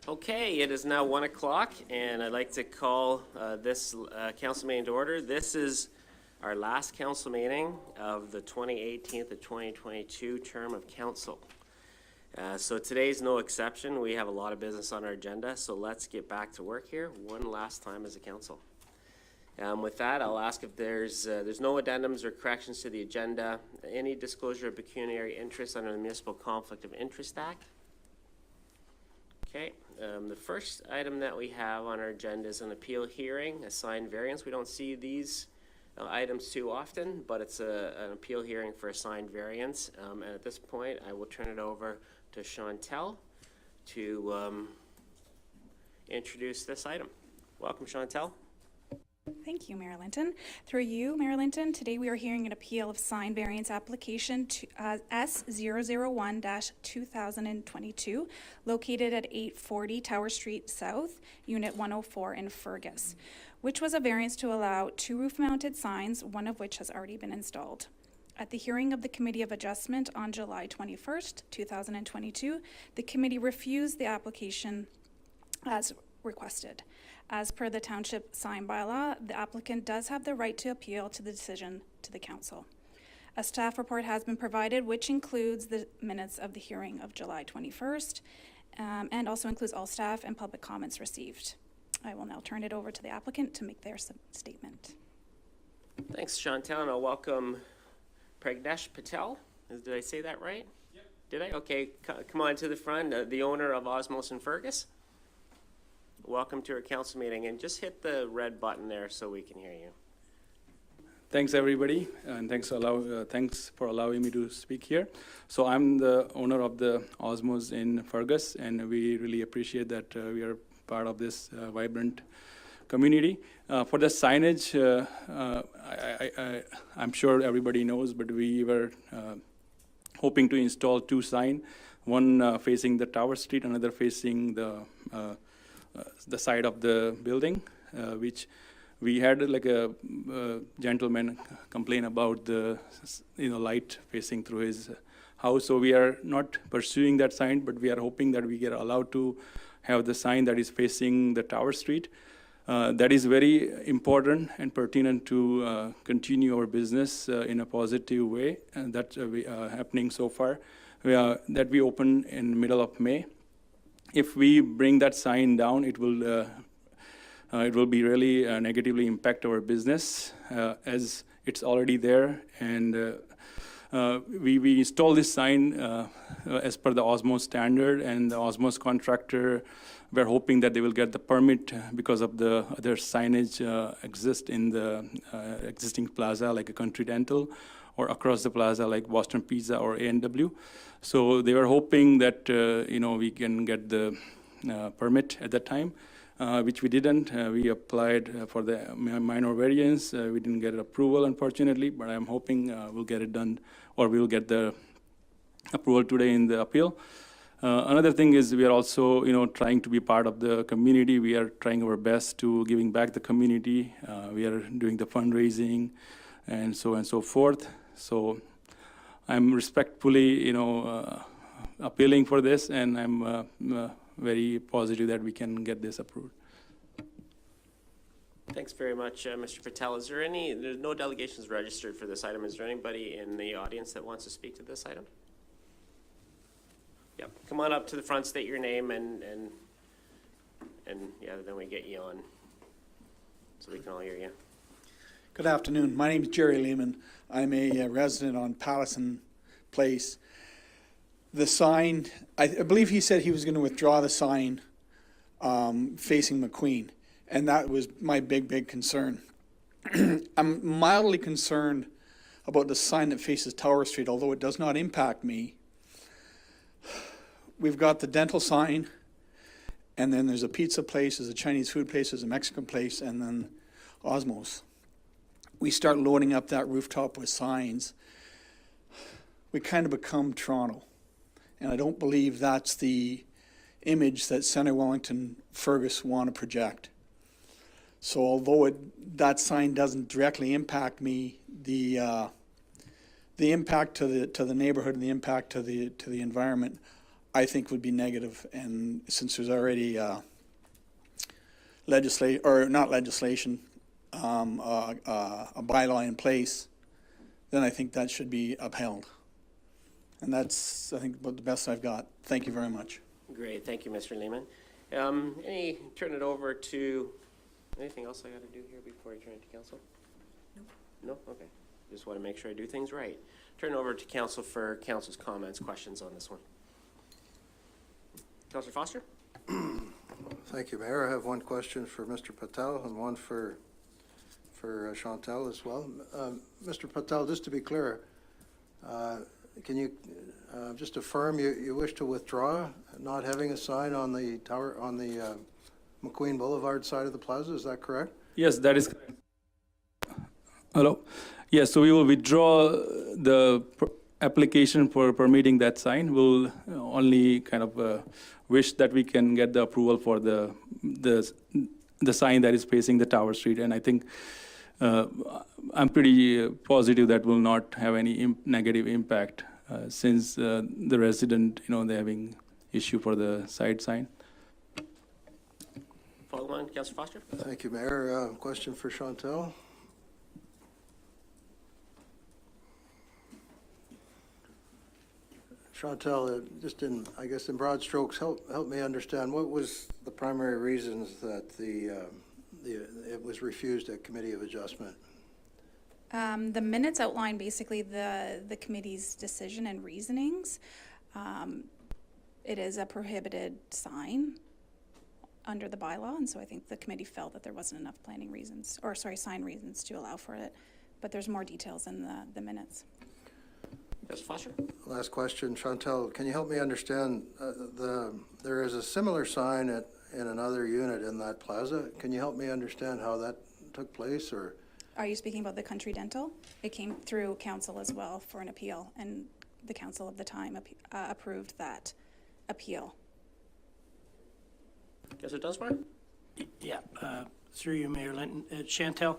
Okay, it is now 1 o'clock, and I'd like to call this council meeting to order. This is our last council meeting of the 2018 to 2022 term of council. So today's no exception. We have a lot of business on our agenda, so let's get back to work here one last time as a council. With that, I'll ask if there's no addendums or corrections to the agenda. Any disclosure of pecuniary interest under the Municipal Conflict of Interest Act? Okay, the first item that we have on our agenda is an appeal hearing, a signed variance. We don't see these items too often, but it's an appeal hearing for a signed variance. And at this point, I will turn it over to Chantalle to introduce this item. Welcome, Chantalle. Thank you, Mayor Linton. Through you, Mayor Linton, today we are hearing an appeal of signed variance application to S001-2022, located at 840 Tower Street South, Unit 104 in Fergus, which was a variance to allow 2 roof-mounted signs, one of which has already been installed. At the hearing of the Committee of Adjustment on July 21st, 2022, the committee refused the application as requested. As per the Township sign bylaw, the applicant does have the right to appeal to the decision to the council. A staff report has been provided, which includes the minutes of the hearing of July 21st, and also includes all staff and public comments received. I will now turn it over to the applicant to make their statement. Thanks, Chantalle, and I'll welcome Pragnesh Patel. Did I say that right? Yep. Did I? Okay, come on to the front, the owner of Osmow and Fergus. Welcome to our council meeting, and just hit the red button there so we can hear you. Thanks, everybody, and thanks for allowing me to speak here. So I'm the owner of the Osmows in Fergus, and we really appreciate that we are part of this vibrant community. For the signage, I'm sure everybody knows, but we were hoping to install 2 signs, one facing the Tower Street, another facing the side of the building, which we had like a gentleman complain about the light facing through his house. So we are not pursuing that sign, but we are hoping that we get allowed to have the sign that is facing the Tower Street. That is very important and pertinent to continue our business in a positive way, and that's happening so far. That we opened in the middle of May. If we bring that sign down, it will be really negatively impact our business as it's already there. And we install this sign as per the Osmow standard, and the Osmow contractor, we're hoping that they will get the permit because of the other signage exist in the existing plaza, like a Country Dental, or across the plaza like Boston Pizza or A&W. So they were hoping that we can get the permit at that time, which we didn't. We applied for the minor variance. We didn't get approval, unfortunately, but I'm hoping we'll get it done, or we'll get the approval today in the appeal. Another thing is we are also trying to be part of the community. We are trying our best to giving back the community. We are doing the fundraising and so forth. So I'm respectfully, appealing for this, and I'm very positive that we can get this approved. Thanks very much, Mr. Patel. There's no delegations registered for this item. Is there anybody in the audience that wants to speak to this item? Yep, come on up to the front, state your name, and yeah, then we get you on so we can all hear you. Good afternoon. My name is Jerry Lehman. I'm a resident on Patterson Place. The sign, I believe he said he was going to withdraw the sign facing McQueen, and that was my big concern. I'm mildly concerned about the sign that faces Tower Street, although it does not impact me. We've got the dental sign, and then there's a pizza place, there's a Chinese food place, there's a Mexican place, and then Osmow's. We start loading up that rooftop with signs, we kind of become Toronto. And I don't believe that's the image that Centre Wellington Fergus want to project. So although that sign doesn't directly impact me, the impact to the neighborhood and the impact to the environment, I think would be negative. And since there's already not legislation, a bylaw in place, then I think that should be upheld. And that's, I think, about the best I've got. Thank you very much. Great, thank you, Mr. Lehman. Turn it over to, anything else I gotta do here before I turn it to council? No? Okay. Just want to make sure I do things right. Turn over to council for council's comments, questions on this one. Councillor Foster? Thank you, Mayor. I have one question for Mr. Patel and one for Chantalle as well. Mr. Patel, just to be clear, can you just affirm you wish to withdraw not having a sign on the tower, on the McQueen Boulevard side of the plaza? Is that correct? Yes, that is correct. Hello? Yes, so we will withdraw the application for permitting that sign. We'll only kind of wish that we can get the approval for the sign that is facing the Tower Street. And I think I'm pretty positive that will not have any negative impact since the resident, they're having issue for the side sign. Follow on, Councillor Foster? Thank you, Mayor. Question for Chantalle. Chantalle, just in broad strokes, help me understand, what was the primary reasons that it was refused at Committee of Adjustment? The minutes outline basically the committee's decision and reasonings. It is a prohibited sign under the bylaw, and so I think the committee felt that there wasn't enough sign reasons to allow for it. But there's more details in the minutes. Councillor Foster? Last question, Chantalle, can you help me understand, there is a similar sign in another unit in that plaza. Can you help me understand how that took place, or? Are you speaking about the Country Dental? It came through council as well for an appeal, and the council of the time approved that appeal. Councillor Dunsmore? Yeah, through you, Mayor Linton. Chantalle,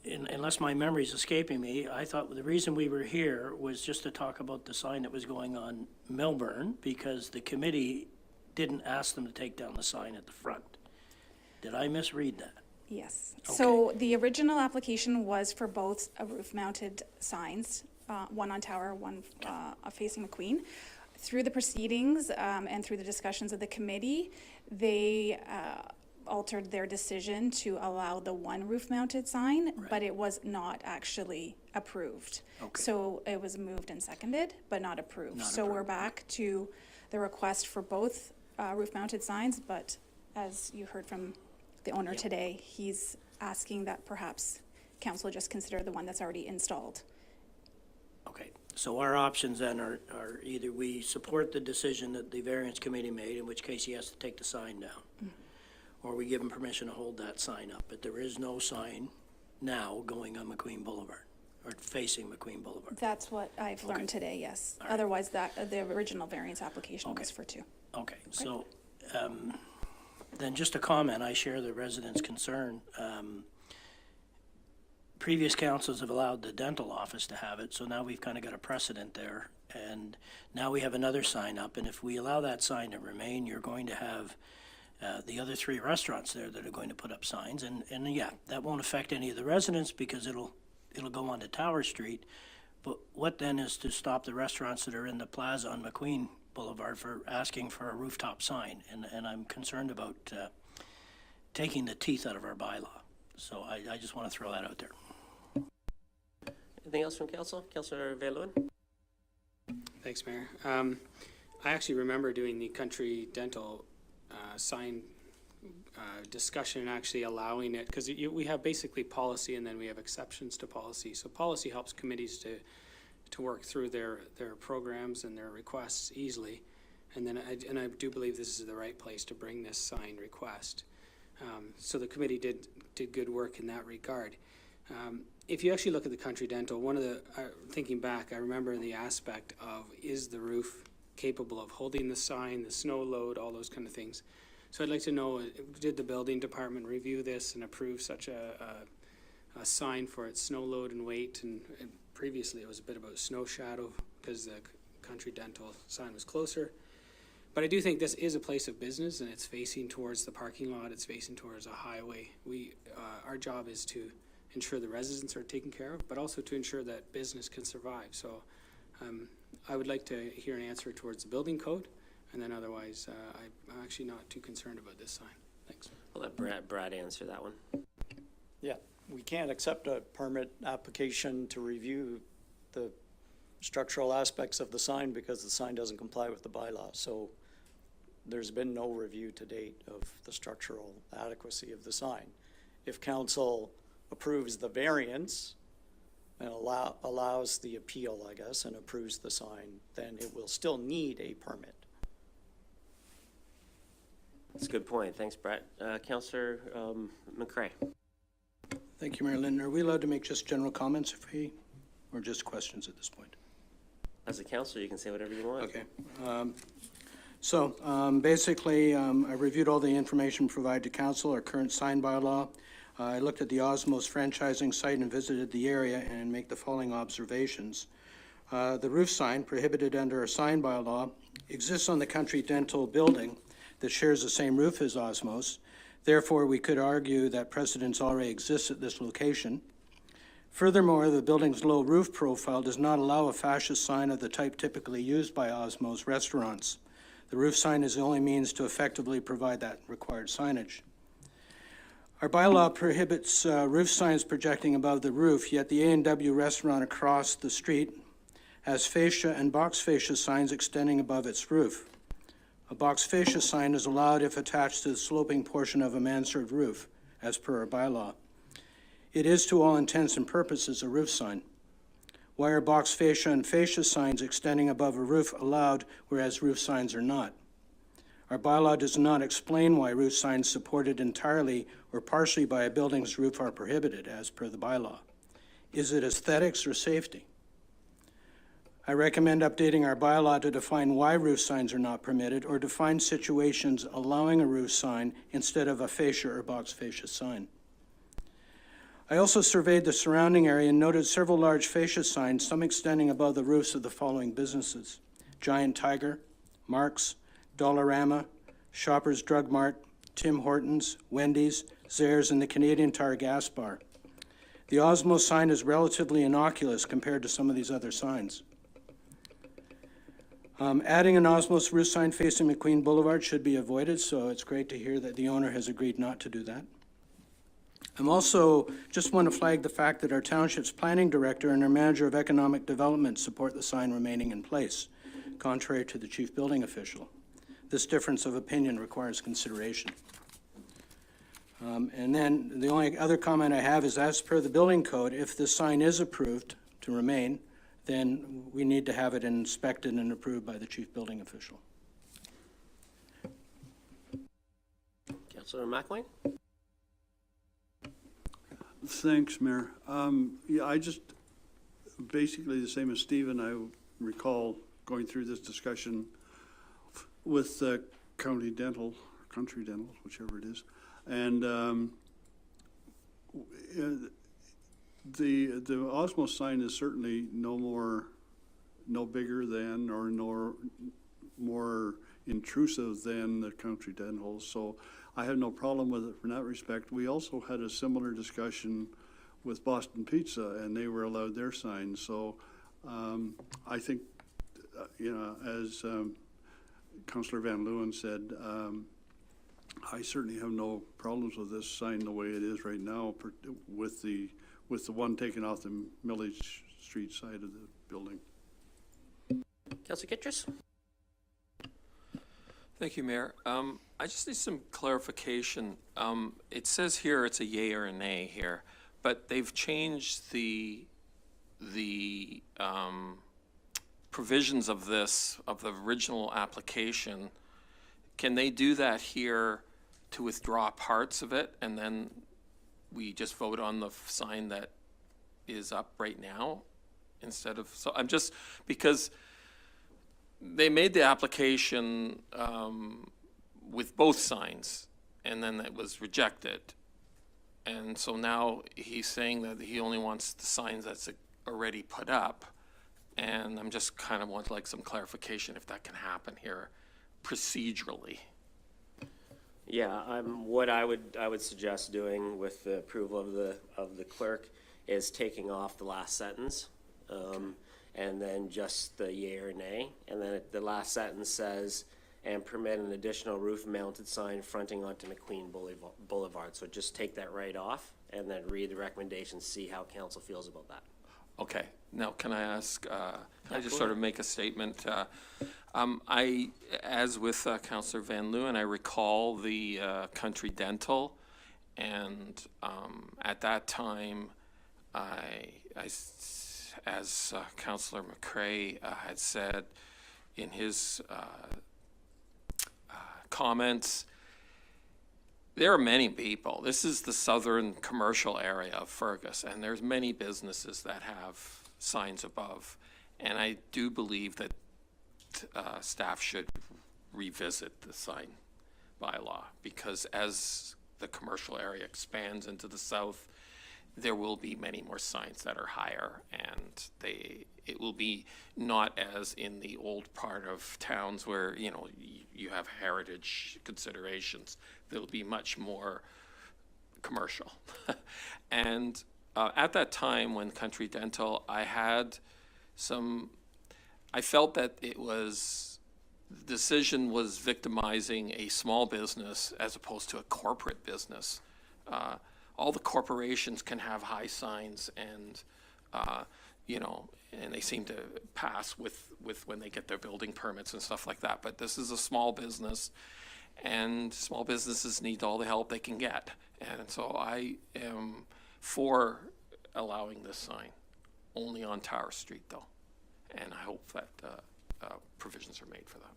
unless my memory is escaping me, I thought the reason we were here was just to talk about the sign that was going on Melbourne, because the committee didn't ask them to take down the sign at the front. Did I misread that? Yes. Okay. So the original application was for both roof-mounted signs, one on Tower, one facing McQueen. Through the proceedings and through the discussions of the committee, they altered their decision to allow the one roof-mounted sign, Right. but it was not actually approved. Okay. So it was moved and seconded, but not approved. Not So we're approved. back to the request for both roof-mounted signs, but as you heard from the owner Yep. today, he's asking that perhaps council just consider the one that's already installed. Okay, so our options then are either we support the decision that the variance committee made, in which case he has to take the sign down, or we give him permission to hold that sign up, but there is no sign now going on McQueen Boulevard, or facing McQueen Boulevard. That's what I've learned today, yes. All right. Otherwise, the original variance application was Okay. for two. Okay, so, then just a comment, I share the residents' concern. Previous councils have allowed the dental office to have it, so now we've kind of got a precedent there. And now we have another sign up, and if we allow that sign to remain, you're going to have the other three restaurants there that are going to put up signs. And yeah, that won't affect any of the residents because it'll go onto Tower Street. But what then is to stop the restaurants that are in the plaza on McQueen Boulevard for asking for a rooftop sign? And I'm concerned about taking the teeth out of our bylaw. So I just want to throw that out there. Anything else from council? Councillor Veloin? Thanks, Mayor. I actually remember doing the Country Dental sign discussion and actually allowing it, because we have basically policy and then we have exceptions to policy. So policy helps committees to work through their programs and their requests easily. And then I do believe this is the right place to bring this sign request. So the committee did good work in that regard. If you actually look at the Country Dental, one of the, thinking back, I remember the aspect of, is the roof capable of holding the sign, the snow load, all those kind of things. So I'd like to know, did the building department review this and approve such a sign for its snow load and weight? And previously it was a bit about snow shadow because the Country Dental sign was closer. But I do think this is a place of business, and it's facing towards the parking lot, it's facing towards a highway. Our job is to ensure the residents are taken care of, but also to ensure that business can survive. So I would like to hear an answer towards the building code, and then otherwise, I'm actually not too concerned about this sign. Thanks. I'll let Brad answer that one. Yeah, we can't accept a permit application to review the structural aspects of the sign because the sign doesn't comply with the bylaw. So there's been no review to date of the structural adequacy of the sign. If council approves the variance and allows the appeal, I guess, and approves the sign, then it will still need a permit. That's a good point. Thanks, Brett. Councillor McCrae. Thank you, Mayor Linden. Are we allowed to make just general comments or just questions at this point? As a councillor, you can say whatever you want. Okay. Basically, I reviewed all the information provided to council, our current sign bylaw. I looked at the Osmow's franchising site and visited the area and make the following observations. The roof sign, prohibited under our sign bylaw, exists on the Country Dental building that shares the same roof as Osmow's. Therefore, we could argue that precedence already exists at this location. Furthermore, the building's low roof profile does not allow a fascia sign of the type typically used by Osmow's restaurants. The roof sign is the only means to effectively provide that required signage. Our bylaw prohibits roof signs projecting above the roof, yet the A&W restaurant across the street has fascia and box fascia signs extending above its roof. A box fascia sign is allowed if attached to the sloping portion of a mansard roof, as per our bylaw. It is, to all intents and purposes, a roof sign. Why are box fascia and fascia signs extending above a roof allowed, whereas roof signs are not? Our bylaw does not explain why roof signs supported entirely or partially by a building's roof are prohibited, as per the bylaw. Is it aesthetics or safety? I recommend updating our bylaw to define why roof signs are not permitted, or define situations allowing a roof sign instead of a fascia or box fascia sign. I also surveyed the surrounding area and noted several large fascia signs, some extending above the roofs of the following businesses: Giant Tiger, Mark's, Dollarama, Shoppers Drug Mart, Tim Hortons, Wendy's, Zehrs, and the Canadian Tire Gas Bar. The Osmow sign is relatively innocuous compared to some of these other signs. Adding an Osmow's roof sign facing McQueen Boulevard should be avoided, so it's great to hear that the owner has agreed not to do that. I'm also just want to flag the fact that our township's planning director and our manager of economic development support the sign remaining in place, contrary to the chief building official. This difference of opinion requires consideration. And then the only other comment I have is, as per the building code, if the sign is approved to remain, then we need to have it inspected and approved by the chief building official. Councillor McElwain? Thanks, Mayor. Yeah, I just, basically the same as Stephen, I recall going through this discussion with County Dental, or Country Dental, whichever it is, and the Osmow sign is certainly no bigger than, or no more intrusive than the Country Dental, so I have no problem with it in that respect. We also had a similar discussion with Boston Pizza, and they were allowed their sign. So I think, as Councillor Van Leeuwen said, I certainly have no problems with this sign the way it is right now, with the one taken off the Millage Street side of the building. Councillor Kittredge? Thank you, Mayor. I just need some clarification. It says here it's a yay or a nay here, but they've changed the provisions of the original application. Can they do that here to withdraw parts of it, and then we just vote on the sign that is up right now instead of? So I'm just, because they made the application with both signs, and then it was rejected. And so now he's saying that he only wants the signs that's already put up. And I'm just kind of want like some clarification if that can happen here procedurally? Yeah, what I would suggest doing with the approval of the clerk is taking off the last sentence, and then just the yea or nay, and then the last sentence says, and permit an additional roof-mounted sign fronting onto McQueen Boulevard. So just take that right off, and then read the recommendations, see how council feels about that. Okay, now can I ask, can I just sort of make a statement? I, as with Councillor Van Leeuwen, I recall the Country Dental, and at that time, as Councillor McCrae had said in his comments, there are many people. This is the southern commercial area of Fergus, and there's many businesses that have signs above. And I do believe that staff should revisit the sign bylaw, because as the commercial area expands into the south, there will be many more signs that are higher, and it will be not as in the old part of towns where, you know, you have heritage considerations. There'll be much more commercial. And at that time when Country Dental, I felt that the decision was victimizing a small business as opposed to a corporate business. All the corporations can have high signs, and and they seem to pass with when they get their building permits and stuff like that. But this is a small business, and small businesses need all the help they can get. And so I am for allowing this sign, only on Tower Street though. And I hope that provisions are made for that.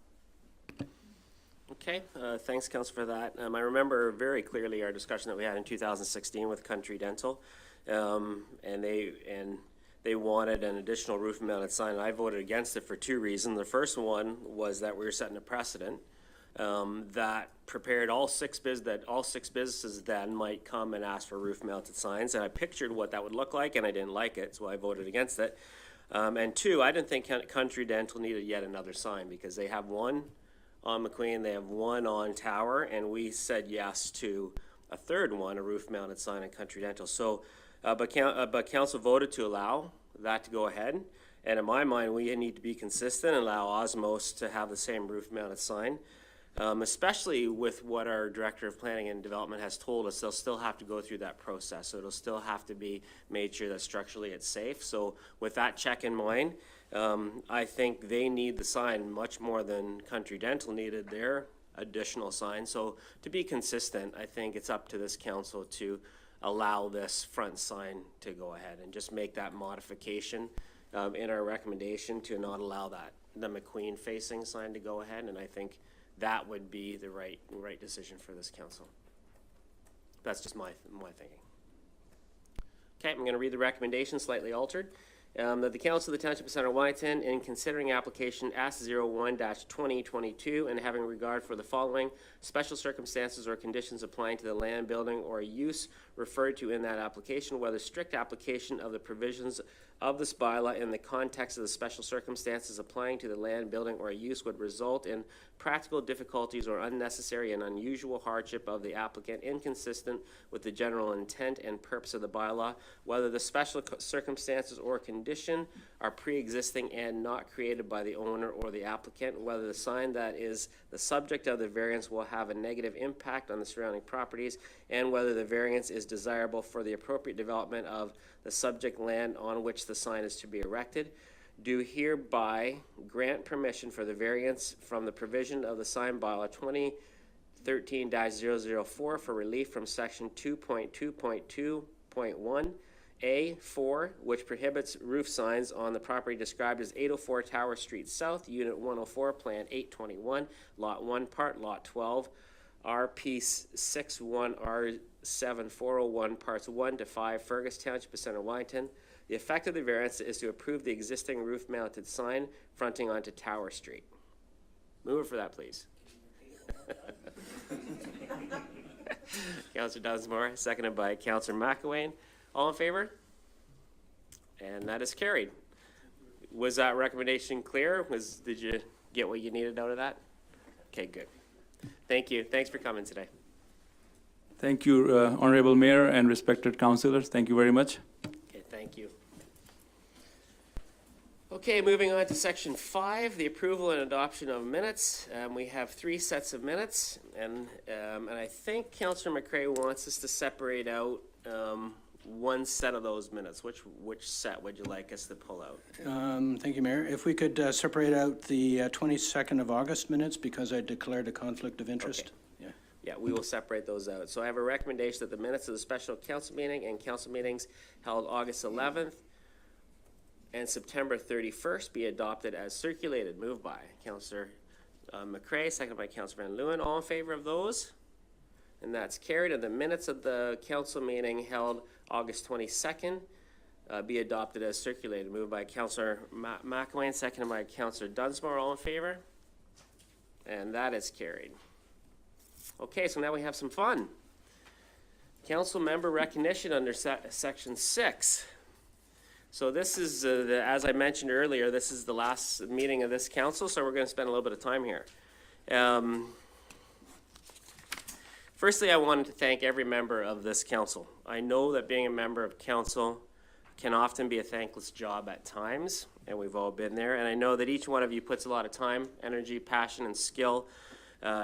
Okay, thanks, Council, for that. I remember very clearly our discussion that we had in 2016 with Country Dental, and they wanted an additional roof-mounted sign. And I voted against it for two reasons. The first one was that we were setting a precedent that prepared all six businesses then might come and ask for roof-mounted signs, and I pictured what that would look like, and I didn't like it, so I voted against it. And two, I didn't think Country Dental needed yet another sign, because they have one on McQueen, they have one on Tower, and we said yes to a third one, a roof-mounted sign on Country Dental. So, but council voted to allow that to go ahead, and in my mind, we need to be consistent and allow Osmow to have the same roof-mounted sign, especially with what our Director of Planning and Development has told us. They'll still have to go through that process, so it'll still have to be made sure that structurally it's safe. So with that check in mind, I think they need the sign much more than Country Dental needed their additional sign. So to be consistent, I think it's up to this council to allow this front sign to go ahead and just make that modification in our recommendation to not allow the McQueen facing sign to go ahead. And I think that would be the right decision for this council. That's just my thinking. Okay, I'm going to read the recommendation slightly altered. That the Council of the Township of Center Washington, in considering application S01-2022 and having regard for the following special circumstances or conditions applying to the land, building, or use referred to in that application, whether strict application of the provisions of this bylaw in the context of the special circumstances applying to the land, building, or use would result in practical difficulties or unnecessary and unusual hardship of the applicant, inconsistent with the general intent and purpose of the bylaw, whether the special circumstances or condition are pre-existing and not created by the owner or the applicant, whether the sign that is the subject of the variance will have a negative impact on the surrounding properties, and whether the variance is desirable for the appropriate development of the subject land on which the sign is to be erected. Do hereby grant permission for the variance from the provision of the sign bylaw 2013-004 for relief from section 2.2.2.1A4, which prohibits roof signs on the property described as 804 Tower Street South, Unit 104, Plan 821, Lot 1, Part Lot 12, RP 61R7401, Parts 1 to 5, Fergus Township of Center Washington. The effect of the variance is to approve the existing roof-mounted sign fronting onto Tower Street. Move for that, please. Councillor Dunsmore, seconded by Councillor McElwain. All in favor? And that is carried. Was that recommendation clear? Did you get what you needed out of that? Okay, good. Thank you. Thanks for coming today. Thank you, Honorable Mayor and respected councillors. Thank you very much. Okay, thank you. Okay, moving on to section 5, the approval and adoption of minutes. We have 3 sets of minutes, and I think Councillor McCrae wants us to separate out one set of those minutes. Which set would you like us to pull out? Thank you, Mayor. If we could separate out the 22nd of August minutes, because I declared a conflict of interest. Okay. Yeah, we will separate those out. So I have a recommendation that the minutes of the special council meeting and council meetings held August 11th and September 31st be adopted as circulated. Moved by Councillor McCrae, seconded by Councillor Van Leeuwen. All in favor of those? And that's carried. And the minutes of the council meeting held August 22nd be adopted as circulated. Moved by Councillor McElwain, seconded by Councillor Dunsmore. All in favor? And that is carried. Okay, so now we have some fun. Council member recognition under section 6. So this is, as I mentioned earlier, this is the last meeting of this council, so we're going to spend a little bit of time here. Firstly, I wanted to thank every member of this council. I know that being a member of council can often be a thankless job at times, and we've all been there. And I know that each one of you puts a lot of time, energy, passion, and skill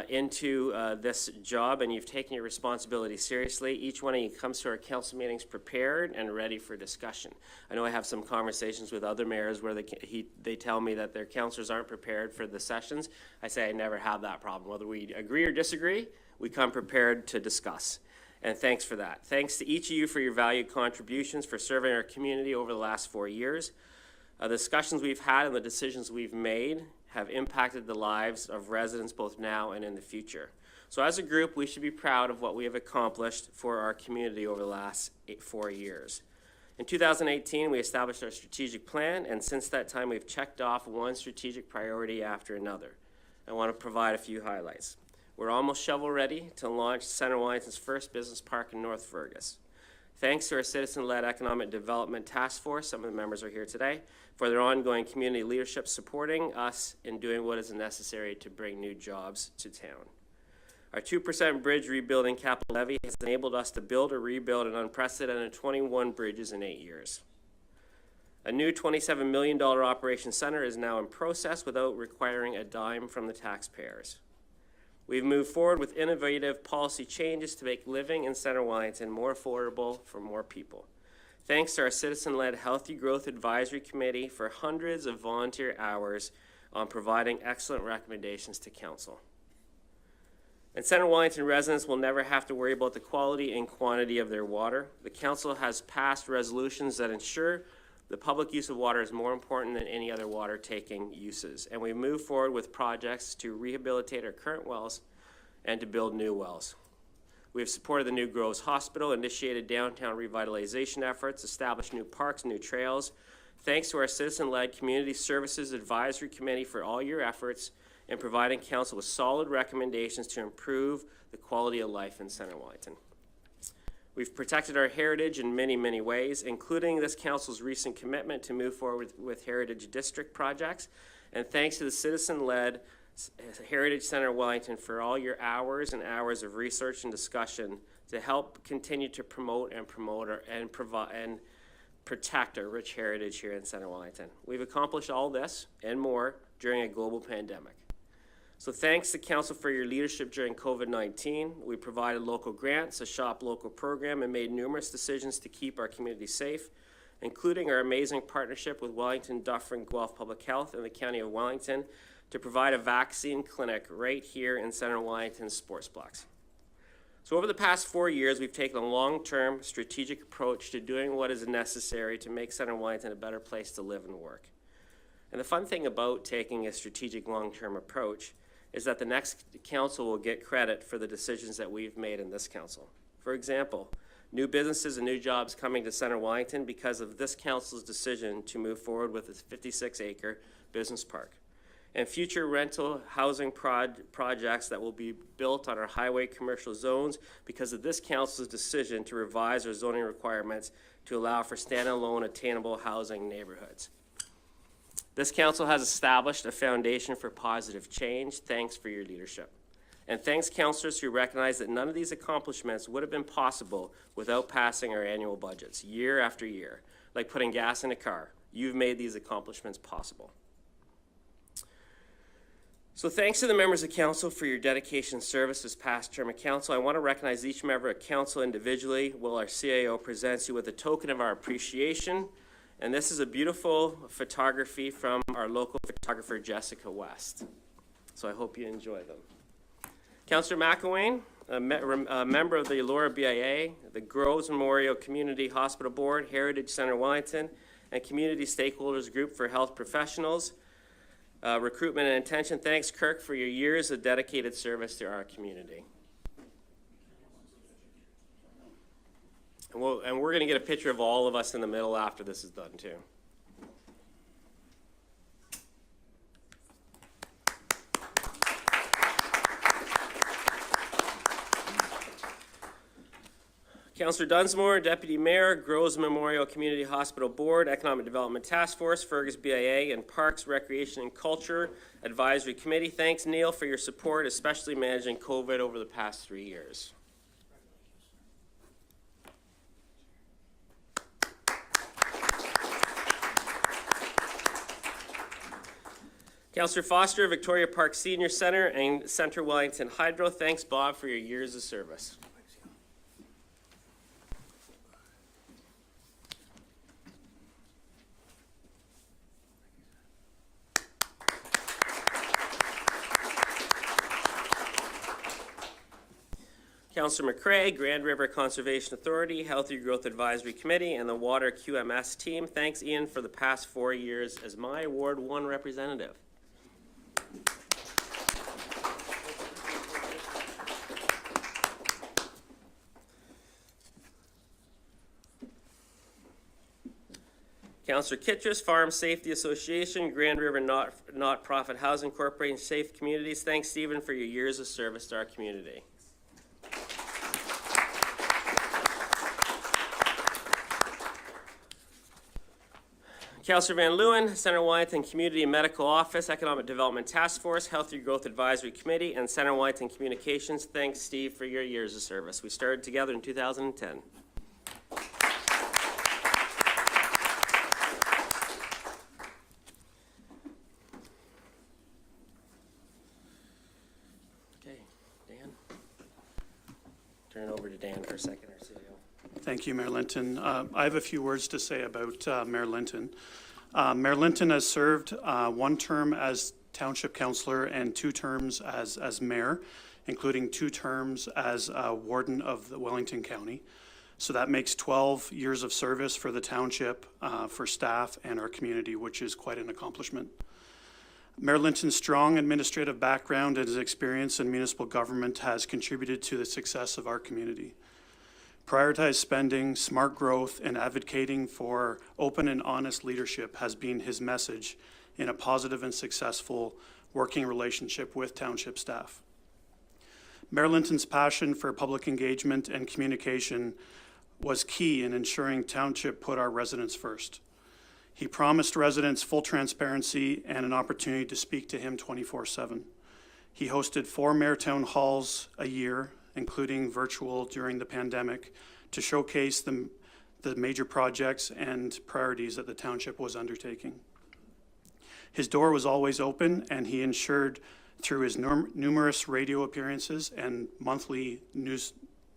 into this job, and you've taken your responsibility seriously. Each one of you comes to our council meetings prepared and ready for discussion. I know I have some conversations with other mayors where they tell me that their councillors aren't prepared for the sessions. I say I never have that problem. Whether we agree or disagree, we come prepared to discuss. And thanks for that. Thanks to each of you for your valued contributions for serving our community over the last 4 years. The discussions we've had and the decisions we've made have impacted the lives of residents both now and in the future. So as a group, we should be proud of what we have accomplished for our community over the last 4 years. In 2018, we established our strategic plan, and since that time, we've checked off one strategic priority after another. I want to provide a few highlights. We're almost shovel-ready to launch Centre Wellington's first business park in North Fergus. Thanks to our citizen-led economic development task force, some of the members are here today, for their ongoing community leadership supporting us in doing what is necessary to bring new jobs to town. Our 2% bridge rebuilding capital levy has enabled us to build or rebuild an unprecedented 21 bridges in 8 years. A new $27 million operation center is now in process without requiring a dime from the taxpayers. We've moved forward with innovative policy changes to make living in Centre Wellington more affordable for more people. Thanks to our citizen-led Healthy Growth Advisory Committee for hundreds of volunteer hours on providing excellent recommendations to council. And Centre Wellington residents will never have to worry about the quality and quantity of their water. The council has passed resolutions that ensure the public use of water is more important than any other water-taking uses. And we move forward with projects to rehabilitate our current wells and to build new wells. We have supported the new Groves Hospital, initiated downtown revitalization efforts, established new parks, new trails. Thanks to our citizen-led Community Services Advisory Committee for all your efforts in providing council with solid recommendations to improve the quality of life in Centre Wellington. We've protected our heritage in many, many ways, including this council's recent commitment to move forward with heritage district projects. And thanks to the citizen-led Heritage Centre Wellington for all your hours and hours of research and discussion to help continue to promote and protect our rich heritage here in Centre Wellington. We've accomplished all this and more during a global pandemic. So thanks to council for your leadership during COVID-19. We provided local grants, a shop local program, and made numerous decisions to keep our community safe, including our amazing partnership with Wellington, Dufferin, Guelph Public Health and the County of Wellington to provide a vaccine clinic right here in Centre Wellington's Sportsplex. So over the past 4 years, we've taken a long-term strategic approach to doing what is necessary to make Centre Wellington a better place to live and work. And the fun thing about taking a strategic long-term approach is that the next council will get credit for the decisions that we've made in this council. For example, new businesses and new jobs coming to Centre Wellington because of this council's decision to move forward with its 56-acre business park. And future rental housing projects that will be built on our highway commercial zones because of this council's decision to revise our zoning requirements to allow for standalone attainable housing neighborhoods. This council has established a foundation for positive change. Thanks for your leadership. And thanks, councillors, who recognize that none of these accomplishments would have been possible without passing our annual budgets year after year. Like putting gas in a car. You've made these accomplishments possible. So thanks to the members of council for your dedication and service this past term of council. I want to recognize each member of council individually while our CAO presents you with a token of our appreciation. And this is a beautiful photography from our local photographer, Jessica West. So I hope you enjoy them. Councillor McElwain, a member of the Elora BIA, the Groves Memorial Community Hospital Board, Heritage Centre Wellington, and Community Stakeholders Group for Health Professionals, Recruitment and Intention. Thanks, Kirk, for your years of dedicated service to our community. And we're going to get a picture of all of us in the middle after this is done, too. Councillor Dunsmore, Deputy Mayor, Groves Memorial Community Hospital Board, Economic Development Task Force, Fergus BIA, and Parks, Recreation and Culture Advisory Committee. Thanks, Neil, for your support, especially managing COVID over the past 3 years. Councillor Foster, Victoria Park Senior Centre and Centre Wellington Hydro. Thanks, Bob, for your years of service. Councillor McCrae, Grand River Conservation Authority, Healthy Growth Advisory Committee, and the Water QMS team. Thanks, Ian, for the past 4 years as my Ward 1 representative. Councillor Kittredge, Farm Safety Association, Grand River Not-Profit Housing Corporation, Safe Communities. Thanks, Stephen, for your years of service to our community. Councillor Van Leeuwen, Centre Wellington Community and Medical Office, Economic Development Task Force, Healthy Growth Advisory Committee, and Centre Wellington Communications. Thanks, Steve, for your years of service. We started together in 2010. Okay, Dan. Turn it over to Dan for a second, our CEO. Thank you, Mayor Linton. I have a few words to say about Mayor Linton. Mayor Linton has served 1 term as Township Councillor and 2 terms as Mayor, including 2 terms as Warden of the Wellington County. So that makes 12 years of service for the Township, for staff and our community, which is quite an accomplishment. Mayor Linton's strong administrative background and his experience in municipal government has contributed to the success of our community. Prioritized spending, smart growth, and advocating for open and honest leadership has been his message in a positive and successful working relationship with Township staff. Mayor Linton's passion for public engagement and communication was key in ensuring Township put our residents first. He promised residents full transparency and an opportunity to speak to him 24/7. He hosted 4 Mayor Town Halls a year, including virtual during the pandemic, to showcase the major projects and priorities that the Township was undertaking. His door was always open, and he ensured through his numerous radio appearances and monthly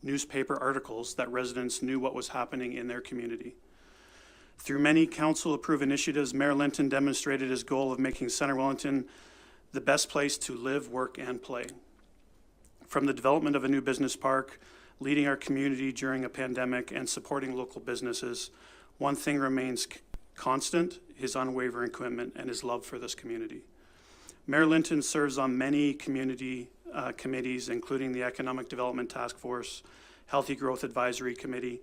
newspaper articles that residents knew what was happening in their community. Through many council-approved initiatives, Mayor Linton demonstrated his goal of making Centre Wellington the best place to live, work, and play. From the development of a new business park, leading our community during a pandemic, and supporting local businesses, one thing remains constant: his unwavering commitment and his love for this community. Mayor Linton serves on many community committees, including the Economic Development Task Force, Healthy Growth Advisory Committee,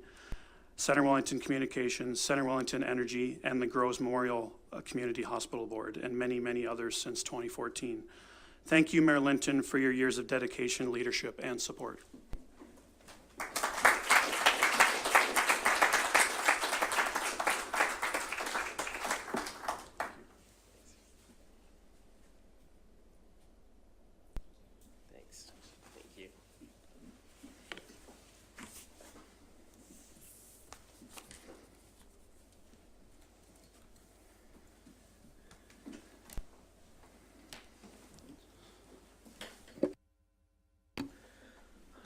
Centre Wellington Communications, Centre Wellington Energy, and the Groves Memorial Community Hospital Board, and many, many others since 2014. Thank you, Mayor Linton, for your years of dedication, leadership, and support.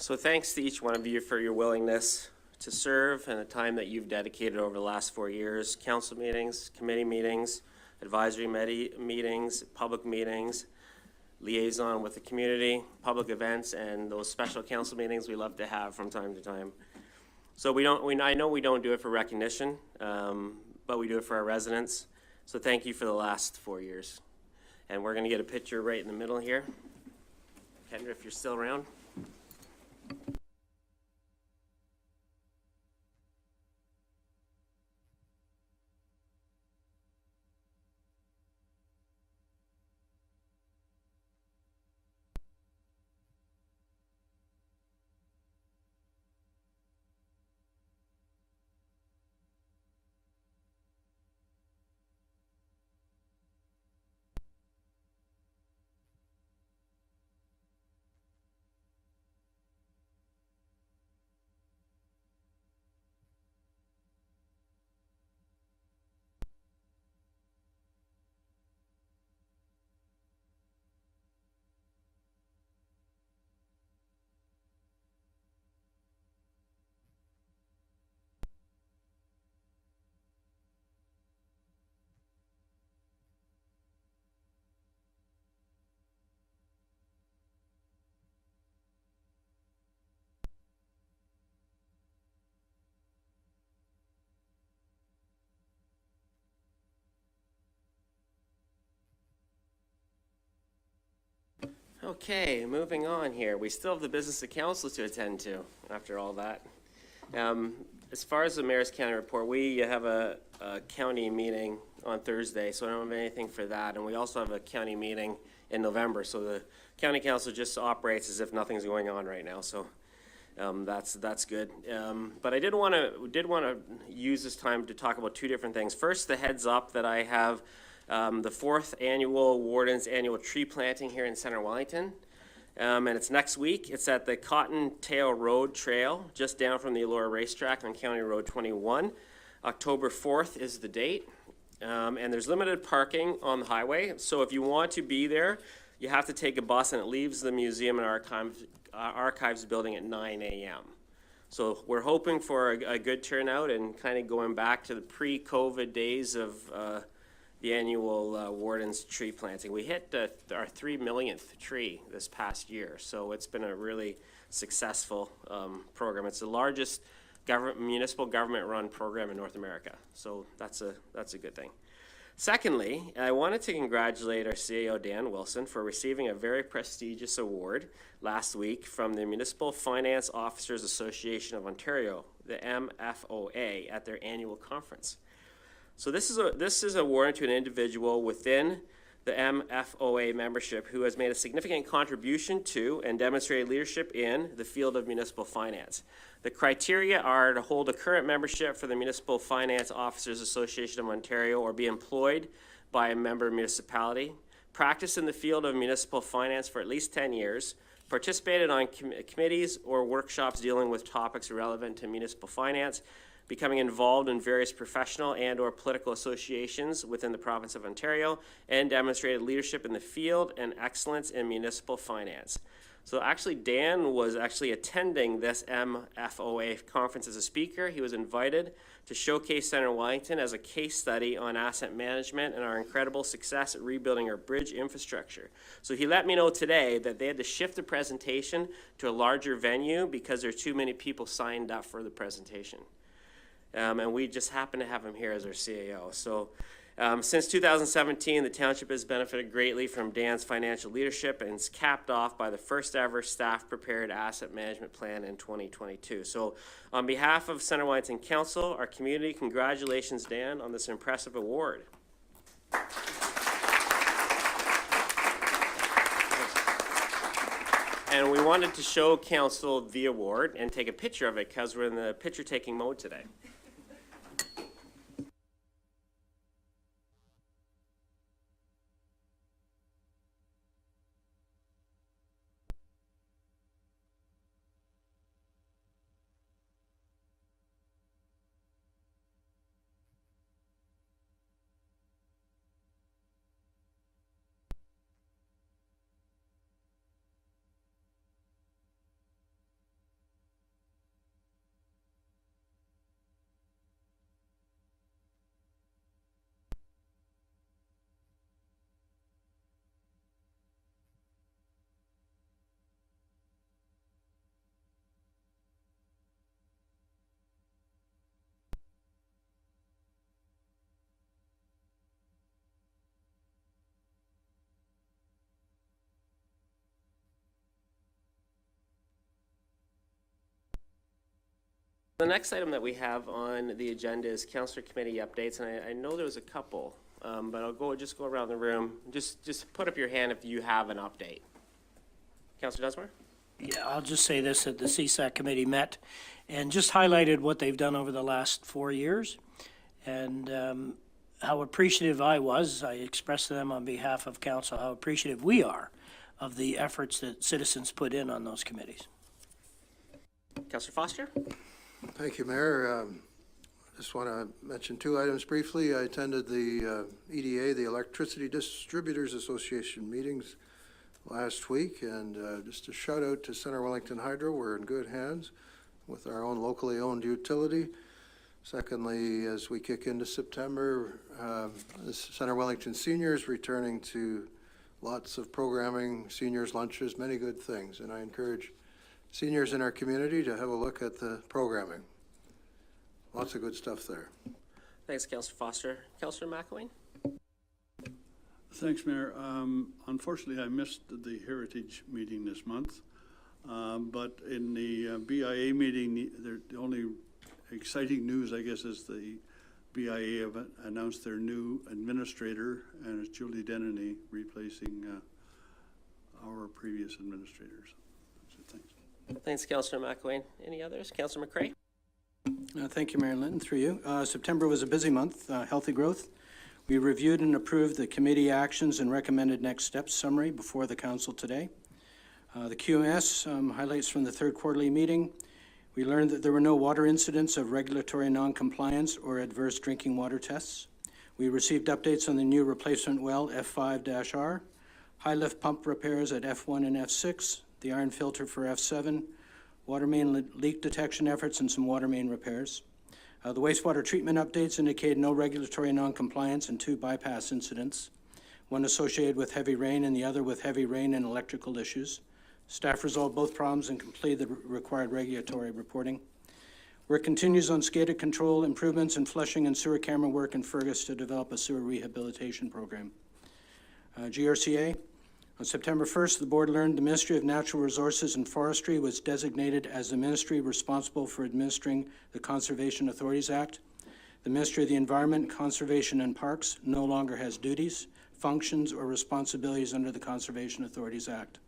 So thanks to each one of you for your willingness to serve and the time that you've dedicated over the last 4 years. Council meetings, committee meetings, advisory meetings, public meetings, liaison with the community, public events, and those special council meetings we love to have from time to time. So I know we don't do it for recognition, but we do it for our residents. So thank you for the last 4 years. And we're gonna get a picture right in the middle here. Kendra, if you're still around. Okay, moving on here. We still have the business of council to attend to after all that. As far as the Mayor's County Report, we have a county meeting on Thursday, so I don't have anything for that. And we also have a county meeting in November, so the county council just operates as if nothing's going on right now. So that's good. But I did want to use this time to talk about two different things. First, the heads up that I have the 4th annual Warden's annual tree planting here in Center Wellington. And it's next week. It's at the Cottontail Road Trail, just down from the Elora racetrack on County Road 21. October 4th is the date. And there's limited parking on the highway. So if you want to be there, you have to take a bus, and it leaves the museum and archives building at 9 a.m. So we're hoping for a good turnout and kind of going back to the pre-COVID days of the annual Warden's tree planting. We hit our 3 millionth tree this past year, so it's been a really successful program. It's the largest municipal government-run program in North America, so that's a good thing. Secondly, I wanted to congratulate our CAO, Dan Wilson, for receiving a very prestigious award last week from the Municipal Finance Officers Association of Ontario, the MFOA, at their annual conference. So this is awarded to an individual within the MFOA membership who has made a significant contribution to and demonstrated leadership in the field of municipal finance. The criteria are to hold a current membership for the Municipal Finance Officers Association of Ontario or be employed by a member municipality, practice in the field of municipal finance for at least 10 years, participated on committees or workshops dealing with topics relevant to municipal finance, becoming involved in various professional and or political associations within the province of Ontario, and demonstrated leadership in the field and excellence in municipal finance. So actually, Dan was actually attending this MFOA conference as a speaker. He was invited to showcase Center Wellington as a case study on asset management and our incredible success at rebuilding our bridge infrastructure. So he let me know today that they had to shift the presentation to a larger venue because there are too many people signed up for the presentation. And we just happen to have him here as our CAO. So since 2017, the township has benefited greatly from Dan's financial leadership, and it's capped off by the first ever staff-prepared asset management plan in 2022. So on behalf of Center Wellington Council, our community, congratulations, Dan, on this impressive award. And we wanted to show council the award and take a picture of it because we're in the picture-taking mode today. The next item that we have on the agenda is councillor committee updates, and I know there was a couple, but I'll just go around the room. Just put up your hand if you have an update. Councillor Dunsmore? Yeah, I'll just say this, that the CSAC committee met and just highlighted what they've done over the last 4 years and how appreciative I was. I expressed to them on behalf of council how appreciative we are of the efforts that citizens put in on those committees. Councillor Foster? Thank you, Mayor. Just want to mention 2 items briefly. I attended the EDA, the Electricity Distributors Association meetings last week, and just a shout out to Center Wellington Hydro. We're in good hands with our own locally owned utility. Secondly, as we kick into September, the Center Wellington Seniors returning to lots of programming, seniors lunches, many good things, and I encourage seniors in our community to have a look at the programming. Lots of good stuff there. Thanks, Councillor Foster. Councillor McElwain? Thanks, Mayor. Unfortunately, I missed the Heritage meeting this month, but in the BIA meeting, the only exciting news, I guess, is the BIA have announced their new administrator, and it's Julie Denny replacing our previous administrators. So thanks. Thanks, Councillor McElwain. Any others? Councillor McCrae? Thank you, Mayor Linton, through you. September was a busy month, healthy growth. We reviewed and approved the committee actions and recommended next steps summary before the council today. The QMS highlights from the 3rd quarterly meeting. We learned that there were no water incidents of regulatory non-compliance or adverse drinking water tests. We received updates on the new replacement well F5-R, high lift pump repairs at F1 and F6, the iron filter for F7, water main leak detection efforts, and some water main repairs. The wastewater treatment updates indicate no regulatory non-compliance and 2 bypass incidents, one associated with heavy rain and the other with heavy rain and electrical issues. Staff resolved both problems and completed the required regulatory reporting. Work continues on SCADA control improvements and flushing and sewer camera work in Fergus to develop a sewer rehabilitation program. GRCA. On September 1st, the board learned the Ministry of Natural Resources and Forestry was designated as the ministry responsible for administering the Conservation Authorities Act. The Ministry of the Environment, Conservation and Parks no longer has duties, functions, or responsibilities under the Conservation Authorities Act.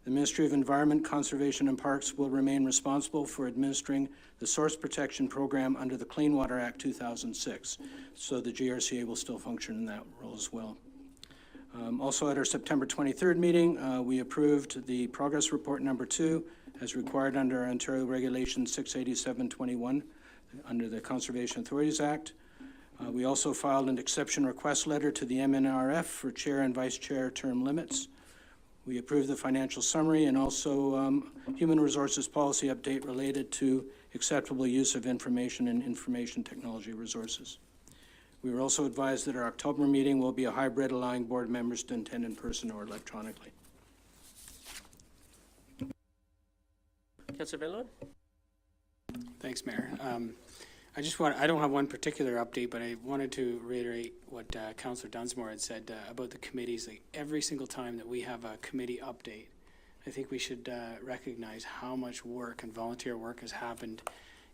The Ministry of Environment, Conservation and Parks will remain responsible for administering the Source Protection Program under the Clean Water Act 2006, so the GRCA will still function in that role as well. Also at our September 23rd meeting, we approved the progress report number 2 as required under Ontario Regulation 68721 under the Conservation Authorities Act. We also filed an exception request letter to the MNRF for chair and vice chair term limits. We approved the financial summary and also human resources policy update related to acceptable use of information and information technology resources. We were also advised that our October meeting will be a hybrid, allowing board members to attend in person or electronically. Councillor Vinlund? Thanks, Mayor. I don't have one particular update, but I wanted to reiterate what Councillor Dunsmore had said about the committees. Like every single time that we have a committee update, I think we should recognize how much work and volunteer work has happened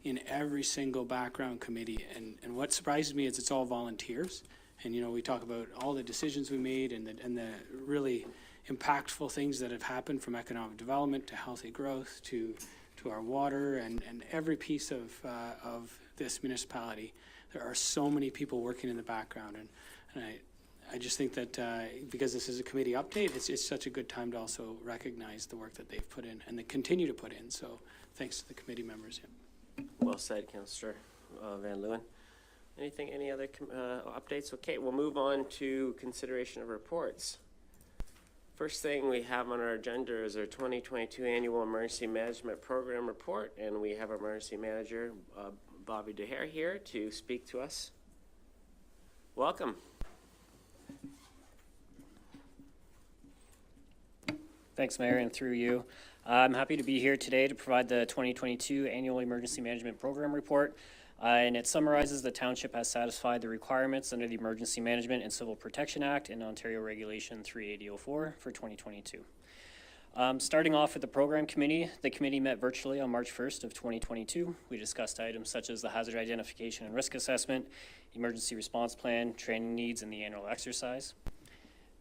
in every single background committee. And what surprises me is it's all volunteers. And, you know, we talk about all the decisions we made and the really impactful things that have happened, from economic development to healthy growth to our water and every piece of this municipality. There are so many people working in the background. And I just think that because this is a committee update, it's such a good time to also recognize the work that they've put in and they continue to put in. So thanks to the committee members. Yeah. Well said, Councillor Van Leeuwen. Any other updates? Okay, we'll move on to consideration of reports. First thing we have on our agenda is our 2022 Annual Emergency Management Program Report, and we have our Emergency Manager, Bobby DeHare, here to speak to us. Welcome. Thanks, Mayor, and through you. I'm happy to be here today to provide the 2022 Annual Emergency Management Program Report, and it summarizes the Township has satisfied the requirements under the Emergency Management and Civil Protection Act and Ontario Regulation 38004 for 2022. Starting off with the program committee, the committee met virtually on March 1st of 2022. We discussed items such as the hazard identification and risk assessment, emergency response plan, training needs, and the annual exercise.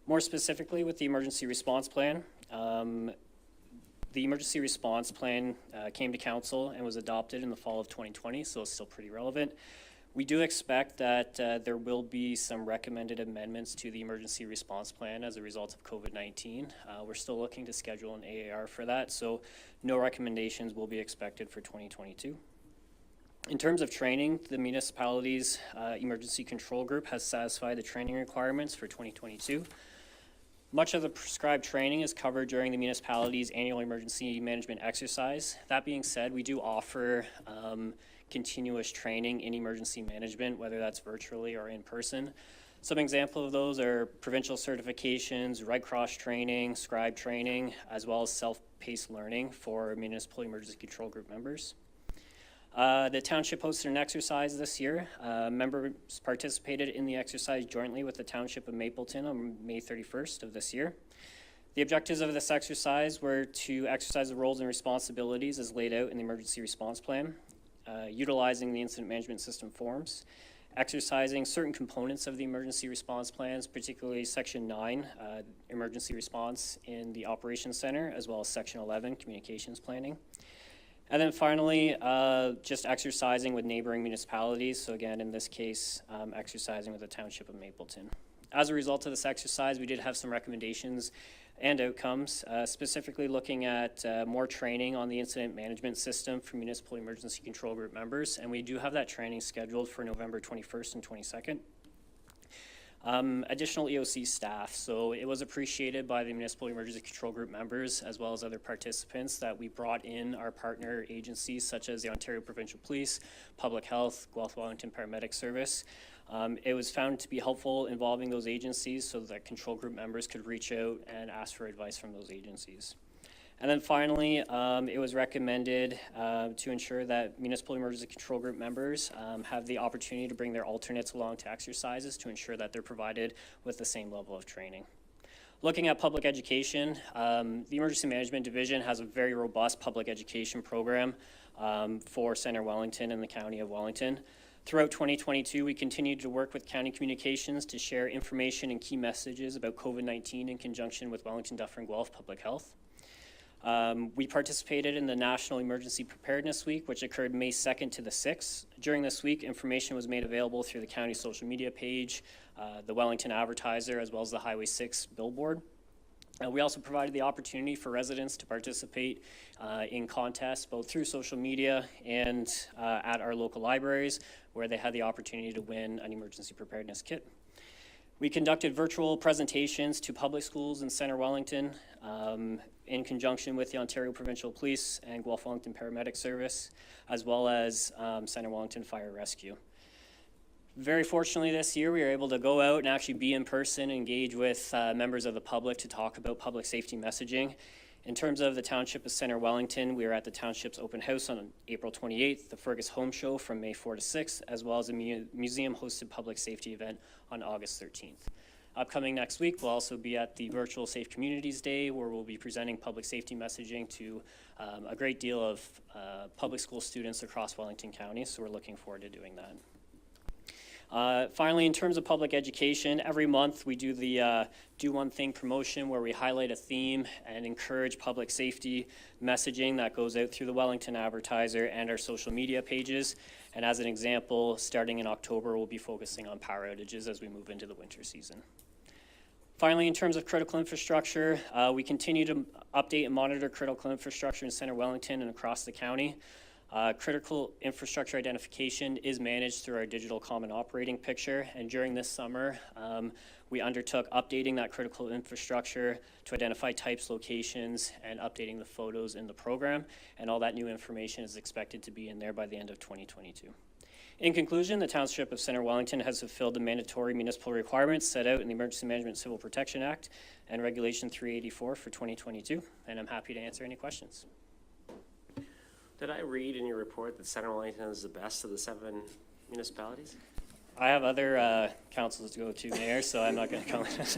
More specifically with the emergency response plan, came to council and was adopted in the fall of 2020, so it's still pretty relevant. We do expect that there will be some recommended amendments to the emergency response plan as a result of COVID-19. We're still looking to schedule an AAR for that, so no recommendations will be expected for 2022. In terms of training, the municipality's emergency control group has satisfied the training requirements for 2022. Much of the prescribed training is covered during the municipality's annual emergency management exercise. That being said, we do offer continuous training in emergency management, whether that's virtually or in person. Some examples of those are provincial certifications, Red Cross training, scribe training, as well as self-paced learning for municipal emergency control group members. The township hosted an exercise this year. Members participated in the exercise jointly with the township of Mapleton on May 31st of this year. The objectives of this exercise were to exercise the roles and responsibilities as laid out in the emergency response plan, utilizing the incident management system forms, exercising certain components of the emergency response plans, particularly Section 9, emergency response in the operations center, as well as Section 11, communications planning. And then finally, just exercising with neighboring municipalities. So again, in this case, exercising with the township of Mapleton. As a result of this exercise, we did have some recommendations and outcomes, specifically looking at more training on the incident management system for municipal emergency control group members. And we do have that training scheduled for November 21st and 22nd. Additional EOC staff. So it was appreciated by the Municipal Emergency Control Group members as well as other participants that we brought in our partner agencies such as the Ontario Provincial Police, Public Health, Guelph Wellington Paramedic Service. It was found to be helpful involving those agencies so that control group members could reach out and ask for advice from those agencies. And then finally, it was recommended to ensure that municipal emergency control group members have the opportunity to bring their alternates along to exercises to ensure that they're provided with the same level of training. Looking at public education, the Emergency Management Division has a very robust public education program for Centre Wellington and the County of Wellington. Throughout 2022, we continued to work with County Communications to share information and key messages about COVID-19 in conjunction with Wellington, Dufferin, Guelph Public Health. We participated in the National Emergency Preparedness Week, which occurred May 2nd to the 6th. During this week, information was made available through the county social media page, the Wellington Advertiser, as well as the Highway 6 billboard. We also provided the opportunity for residents to participate in contests, both through social media and at our local libraries, where they had the opportunity to win an emergency preparedness kit. We conducted virtual presentations to public schools in Centre Wellington in conjunction with the Ontario Provincial Police and Guelph Wellington Paramedic Service, as well as Centre Wellington Fire Rescue. Very fortunately this year, we were able to go out and actually be in person, engage with members of the public to talk about public safety messaging. In terms of the Township of Centre Wellington, we were at the Township's open house on April 28th, the Fergus Home Show from May 4 to 6, as well as a museum-hosted public safety event on August 13th. Upcoming next week, we'll also be at the virtual Safe Communities Day, where we'll be presenting public safety messaging to a great deal of public school students across Wellington County, so we're looking forward to doing that. Finally, in terms of public education, every month we do the Do One Thing promotion where we highlight a theme and encourage public safety messaging that goes out through the Wellington Advertiser and our social media pages. And as an example, starting in October, we'll be focusing on power outages as we move into the winter season. Finally, in terms of critical infrastructure, we continue to update and monitor critical infrastructure in Centre Wellington and across the county. Critical infrastructure identification is managed through our digital common operating picture, and during this summer, we undertook updating that critical infrastructure to identify types, locations, and updating the photos in the program, and all that new information is expected to be in there by the end of 2022. In conclusion, the Township of Centre Wellington has fulfilled the mandatory municipal requirements set out in the Emergency Management Civil Protection Act and Regulation 384 for 2022, and I'm happy to answer any questions. Did I read in your report that Centre Wellington is the best of the 7 municipalities? I have other councils to go to, Mayor, so I'm not going to comment.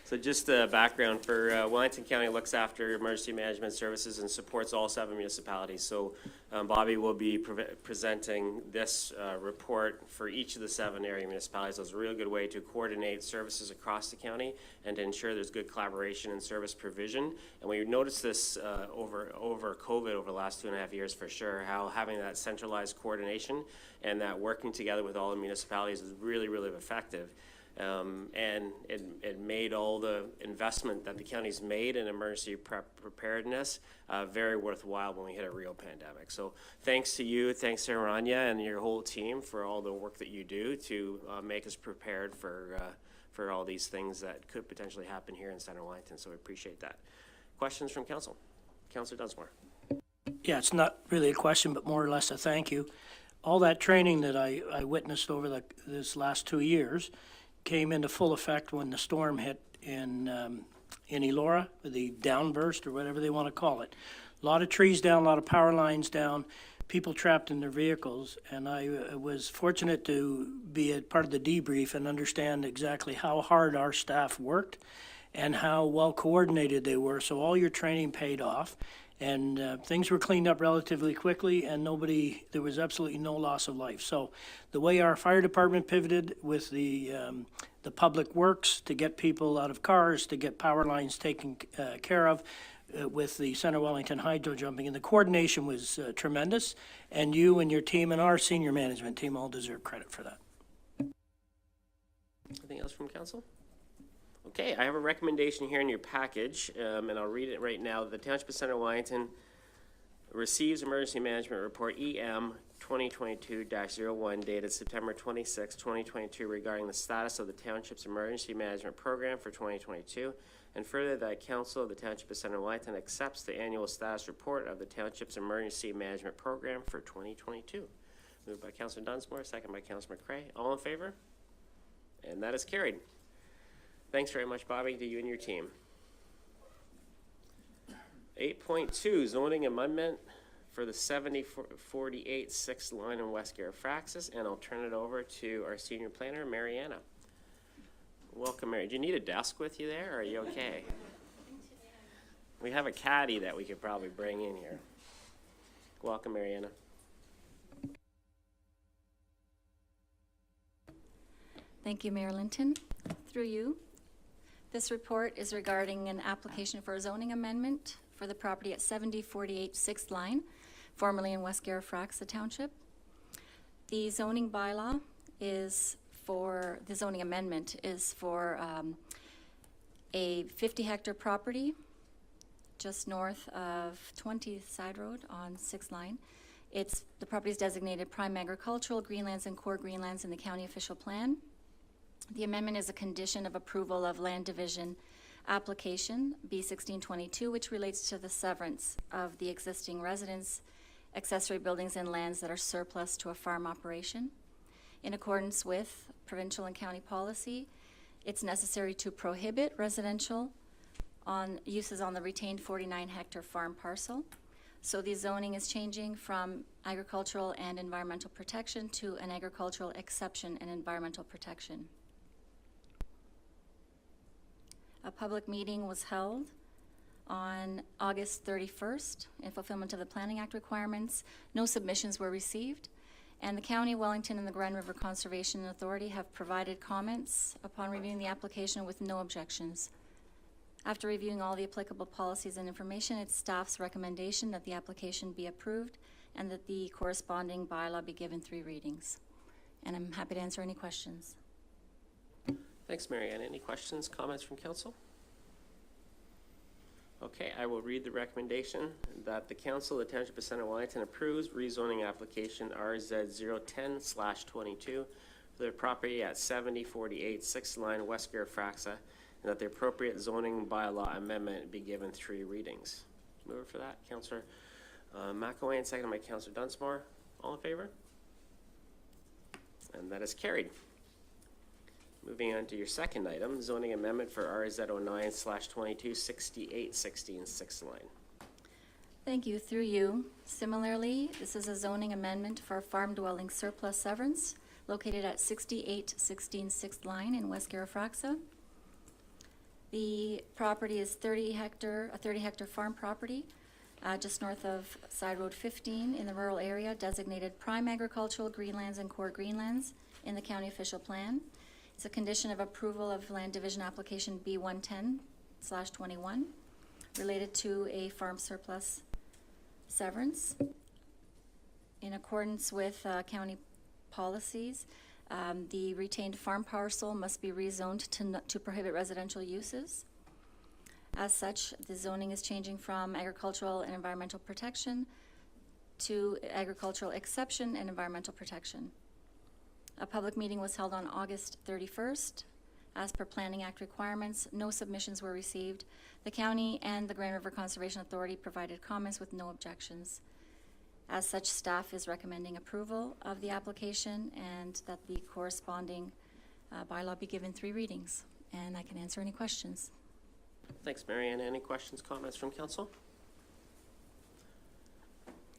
So So just a background for Wellington County looks after emergency management services and supports all 7 municipalities. So Bobby will be presenting this report for each of the 7 area municipalities. So it's a real good way to coordinate services across the county and to ensure there's good collaboration and service provision. And we noticed this over COVID over the last 2.5 years for sure, how having that centralized coordination and that working together with all the municipalities is really, really effective. And it made all the investment that the county's made in emergency preparedness very worthwhile when we hit a real pandemic. So thanks to you, thanks to Rania and your whole team for all the work that you do to make us prepared for all these things that could potentially happen here in Center Wellington. So we appreciate that. Questions from council? Councillor Dunsmore. Yeah, it's not really a question, but more or less a thank you. All that training that I witnessed over this last 2 years came into full effect when the storm hit in Elora, the downburst or whatever they want to call it. A lot of trees down, a lot of power lines down, people trapped in their vehicles, and I was fortunate to be a part of the debrief and understand exactly how hard our staff worked and how well coordinated they were. So all your training paid off, and things were cleaned up relatively quickly, and there was absolutely no loss of life. So the way our fire department pivoted with the public works to get people out of cars, to get power lines taken care of, with the Center Wellington hydro jumping, and the coordination was tremendous, and you and your team and our senior management team all deserve credit for that. Anything else from council? Okay, I have a recommendation here in your package, and I'll read it right now. The Township of Center Wellington receives Emergency Management Report EM 2022-01 dated September 26, 2022 regarding the status of the Township's Emergency Management Program for 2022, and further that Council of the Township of Center Wellington accepts the annual status report of the Township's Emergency Management Program for 2022. Moved by Councillor Dunsmore, second by Councillor McCrae. All in favor? And that is carried. Thanks very much, Bobby, to you and your team. 8.2, zoning amendment for the 7048 6th line in West Garafraxa, and I'll turn it over to our senior planner, Mariana. Welcome, Mary. Do you need a desk with you there, or are you okay? We have a caddy that we could probably bring in here. Welcome, Mariana. Thank you, Mayor Linton. Through you, this report is regarding an application for a zoning amendment for the property at 7048 6th line, formerly in West Garafraxa Township. The zoning bylaw is for, the zoning amendment is for a 50-hectare property just north of 20th Side Road on 6th line. The property is designated prime agricultural, greenlands, and core greenlands in the county official plan. The amendment is a condition of approval of land division application B1622, which relates to the severance of the existing residence, accessory buildings, and lands that are surplus to a farm operation. In accordance with provincial and county policy, it's necessary to prohibit residential uses on the retained 49-hectare farm parcel. So the zoning is changing from agricultural and environmental protection to an agricultural exception and environmental protection. A public meeting was held on August 31st in fulfillment of the Planning Act requirements. No submissions were received, and the County, Wellington, and the Grand River Conservation Authority have provided comments upon reviewing the application with no objections. After reviewing all the applicable policies and information, it's staff's recommendation that the application be approved and that the corresponding bylaw be given 3 readings. And I'm happy to answer any questions. Thanks, Marianne. Any questions, comments from council? Okay, I will read the recommendation that the Council of the Township of Center Wellington approves rezoning application RZ010/22 for the property at 7048 6th line West Garafraxa, and that the appropriate zoning bylaw amendment be given 3 readings. Mover for that, Councillor McElwain, and second by Councillor Dunsmore. All in favor? And that is carried. Moving on to your second item, zoning amendment for RZ09/22 6816 6th line. Thank you. Through you. Similarly, this is a zoning amendment for a farm dwelling surplus severance located at 6816 6th line in West Garafraxa. The property is a 30-hectare farm property, just north of Side Road 15 in the rural area, designated prime agricultural greenlands and core greenlands in the county official plan. It's a condition of approval of land division application B110/21 related to a farm surplus severance. In accordance with county policies, the retained farm parcel must be rezoned to prohibit residential uses. As such, the zoning is changing from agricultural and environmental protection to agricultural exception and environmental protection. A public meeting was held on August 31st. As per Planning Act requirements, no submissions were received. The county and the Grand River Conservation Authority provided comments with no objections. As such, staff is recommending approval of the application and that the corresponding bylaw be given 3 readings. And I can answer any questions. Thanks, Marianne. Any questions, comments from council?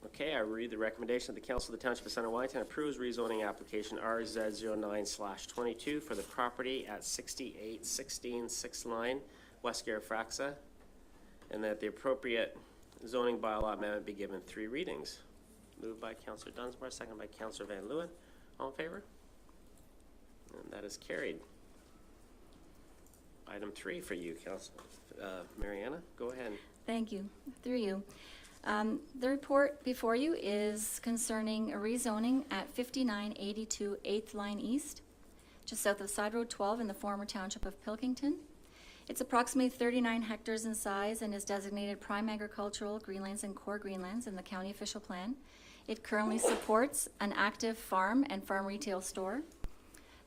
Okay, I read the recommendation of the Council of the Township of Center Wellington approves rezoning application RZ09/22 for the property at 6816 6th Line, West Garafraxa, and that the appropriate zoning bylaw amendment be given 3 readings. Moved by Councillor Dunsmore, second by Councillor Van Leeuwen. All in favor? And that is carried. Item 3 for you, Mariana. Go ahead. Thank you. Through you. The report before you is concerning a rezoning at 5982 8th Line East, just south of Side Road 12 in the former township of Pilkington. It's approximately 39 hectares in size and is designated prime agricultural greenlands and core greenlands in the county official plan. It currently supports an active farm and farm retail store.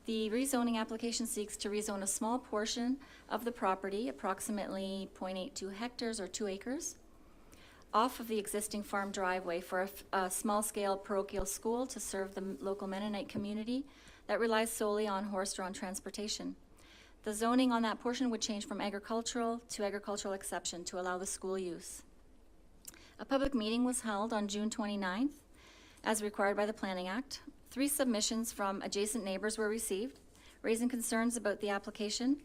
The rezoning application seeks to rezone a small portion of the property, approximately 0.82 hectares or 2 acres, off of the existing farm driveway for a small-scale parochial school to serve the local Mennonite community that relies solely on horse-drawn transportation. The zoning on that portion would change from agricultural to agricultural exception to allow the school use. A public meeting was held on June 29th, as required by the Planning Act. 3 submissions from adjacent neighbors were received, raising concerns about the application.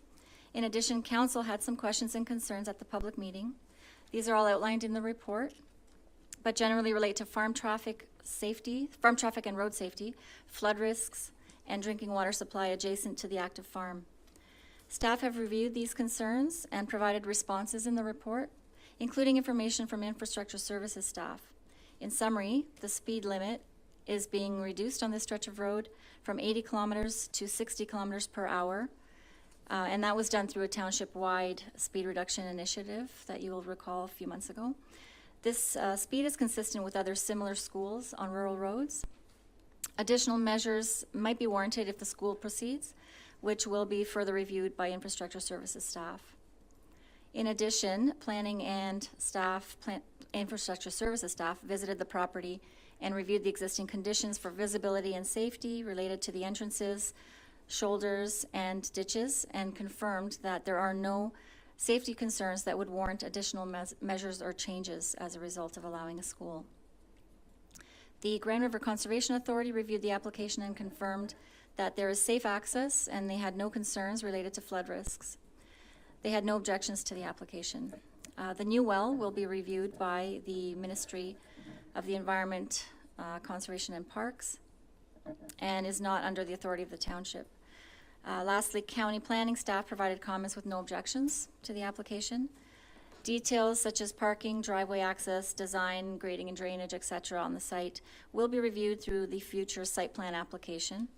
In addition, council had some questions and concerns at the public meeting. These are all outlined in the report, but generally relate to farm traffic and road safety, flood risks, and drinking water supply adjacent to the active farm. Staff have reviewed these concerns and provided responses in the report, including information from infrastructure services staff. In summary, the speed limit is being reduced on this stretch of road from 80 kilometers to 60 kilometers per hour. And that was done through a township-wide speed reduction initiative that you will recall a few months ago. This speed is consistent with other similar schools on rural roads. Additional measures might be warranted if the school proceeds, which will be further reviewed by infrastructure services staff. In addition, planning and infrastructure services staff visited the property and reviewed the existing conditions for visibility and safety related to the entrances, shoulders, and ditches, and confirmed that there are no safety concerns that would warrant additional measures or changes as a result of allowing a school. The Grand River Conservation Authority reviewed the application and confirmed that there is safe access and they had no concerns related to flood risks. They had no objections to the application. The new well will be reviewed by the Ministry of the Environment, Conservation and Parks, and is not under the authority of the township. Lastly, county planning staff provided comments with no objections to the application. Details such as parking, driveway access, design, grading and drainage, etc. on the site will be reviewed through the future site plan application.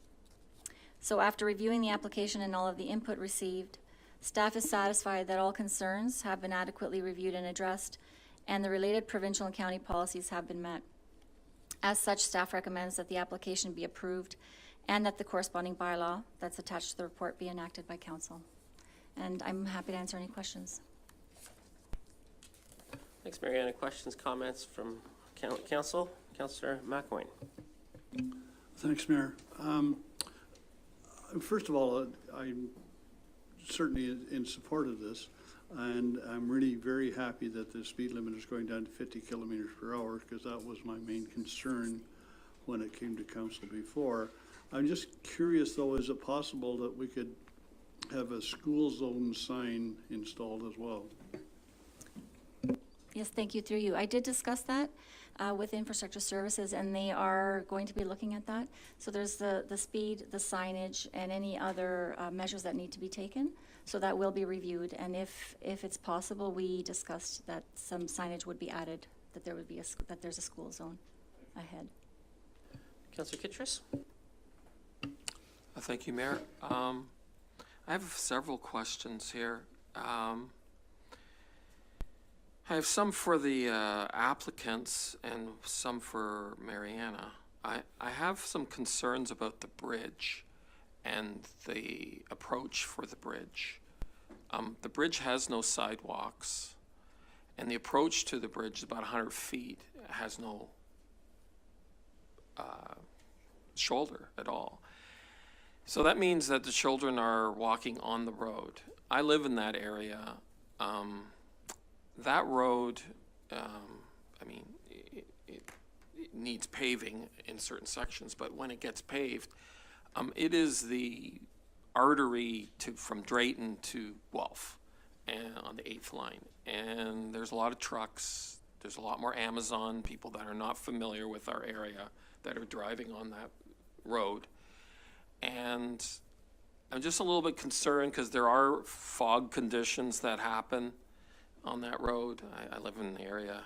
So after reviewing the application and all of the input received, staff is satisfied that all concerns have been adequately reviewed and addressed, and the related provincial and county policies have been met. As such, staff recommends that the application be approved and that the corresponding bylaw that's attached to the report be enacted by council. And I'm happy to answer any questions. Thanks, Mariana. Questions, comments from council? Councillor McElwain. Thanks, Mayor. First of all, I'm certainly in support of this, and I'm really very happy that the speed limit is going down to 50 kilometers per hour, because that was my main concern when it came to council before. I'm just curious, though, is it possible that we could have a school zone sign installed as well. Yes, thank you, through you. I did discuss that with Infrastructure Services, and they are going to be looking at that. So there's the speed, the signage, and any other measures that need to be taken. So that will be reviewed, and if it's possible, we discussed that some signage would be added, that there would be that there's a school zone ahead. Councillor Kittrus? Thank you, Mayor. I have several questions here. I have some for the applicants and some for Mariana. I have some concerns about the bridge and the approach for the bridge. The bridge has no sidewalks, and the approach to the bridge is about 100 feet, has no shoulder at all. So that means that the children are walking on the road. I live in that area. That road, I mean, it needs paving in certain sections, but when it gets paved, it is the artery from Drayton to Guelph and on the 8th line. And there's a lot of trucks. There's a lot more Amazon people that are not familiar with our area that are driving on that road. And I'm just a little bit concerned because there are fog conditions that happen on that road. I live in the area.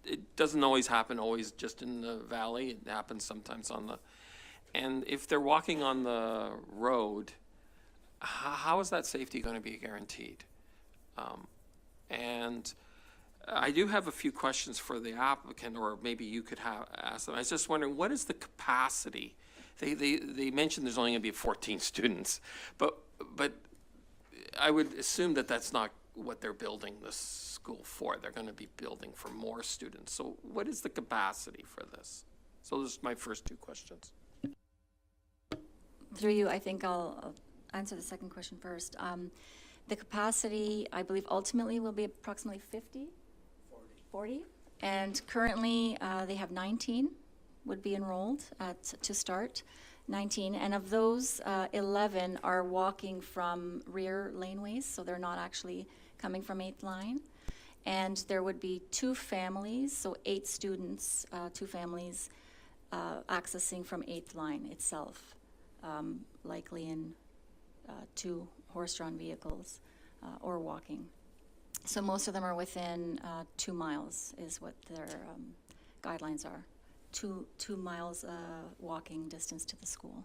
It doesn't always happen just in the valley. It happens sometimes on the... And if they're walking on the road, how is that safety going to be guaranteed? And I do have a few questions for the applicant, or maybe you could ask them. I was just wondering, what is the capacity? They mentioned there's only going to be 14 students, but I would assume that that's not what they're building this school for. They're going to be building for more students. So what is the capacity for this? So those are my first two questions. Through you, I think I'll answer the second question first. The capacity, I believe, ultimately will be approximately 50? 40. And currently, they have 19 would be enrolled to start, 19. And of those, 11 are walking from rear laneways, so they're not actually coming from 8th line. And there would be 2 families, so 8 students, 2 families accessing from 8th line itself, likely in 2 horse-drawn vehicles or walking. So most of them are within 2 miles is what their guidelines are. 2 miles walking distance to the school.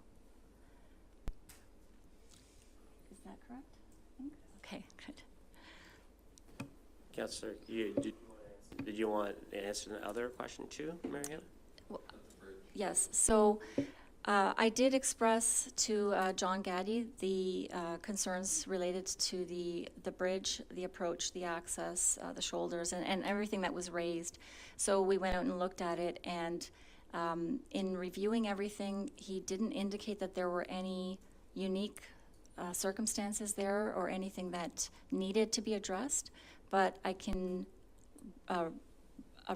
Is that correct? Okay, good. Councillor, did you want to answer the other question too, Mariana? Well, yes, so I did express to John Gaddy the concerns related to the bridge, the approach, the access, the shoulders, and everything that was raised. So we went out and looked at it, and in reviewing everything, he didn't indicate that there were any unique circumstances there or anything that needed to be addressed, but I can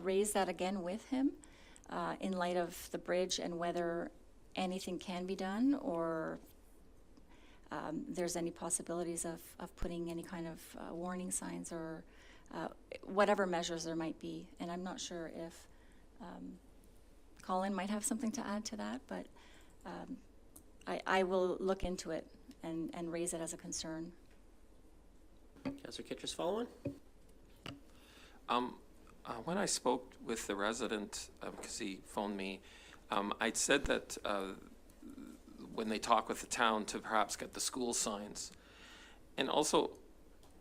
raise that again with him in light of the bridge and whether anything can be done, or there's any possibilities of putting any kind of warning signs or whatever measures there might be. And I'm not sure if Colin might have something to add to that, but I will look into it and raise it as a concern. Councillor Kittrus, following? When I spoke with the resident, because he phoned me, I'd said that when they talk with the town to perhaps get the school signs. And also,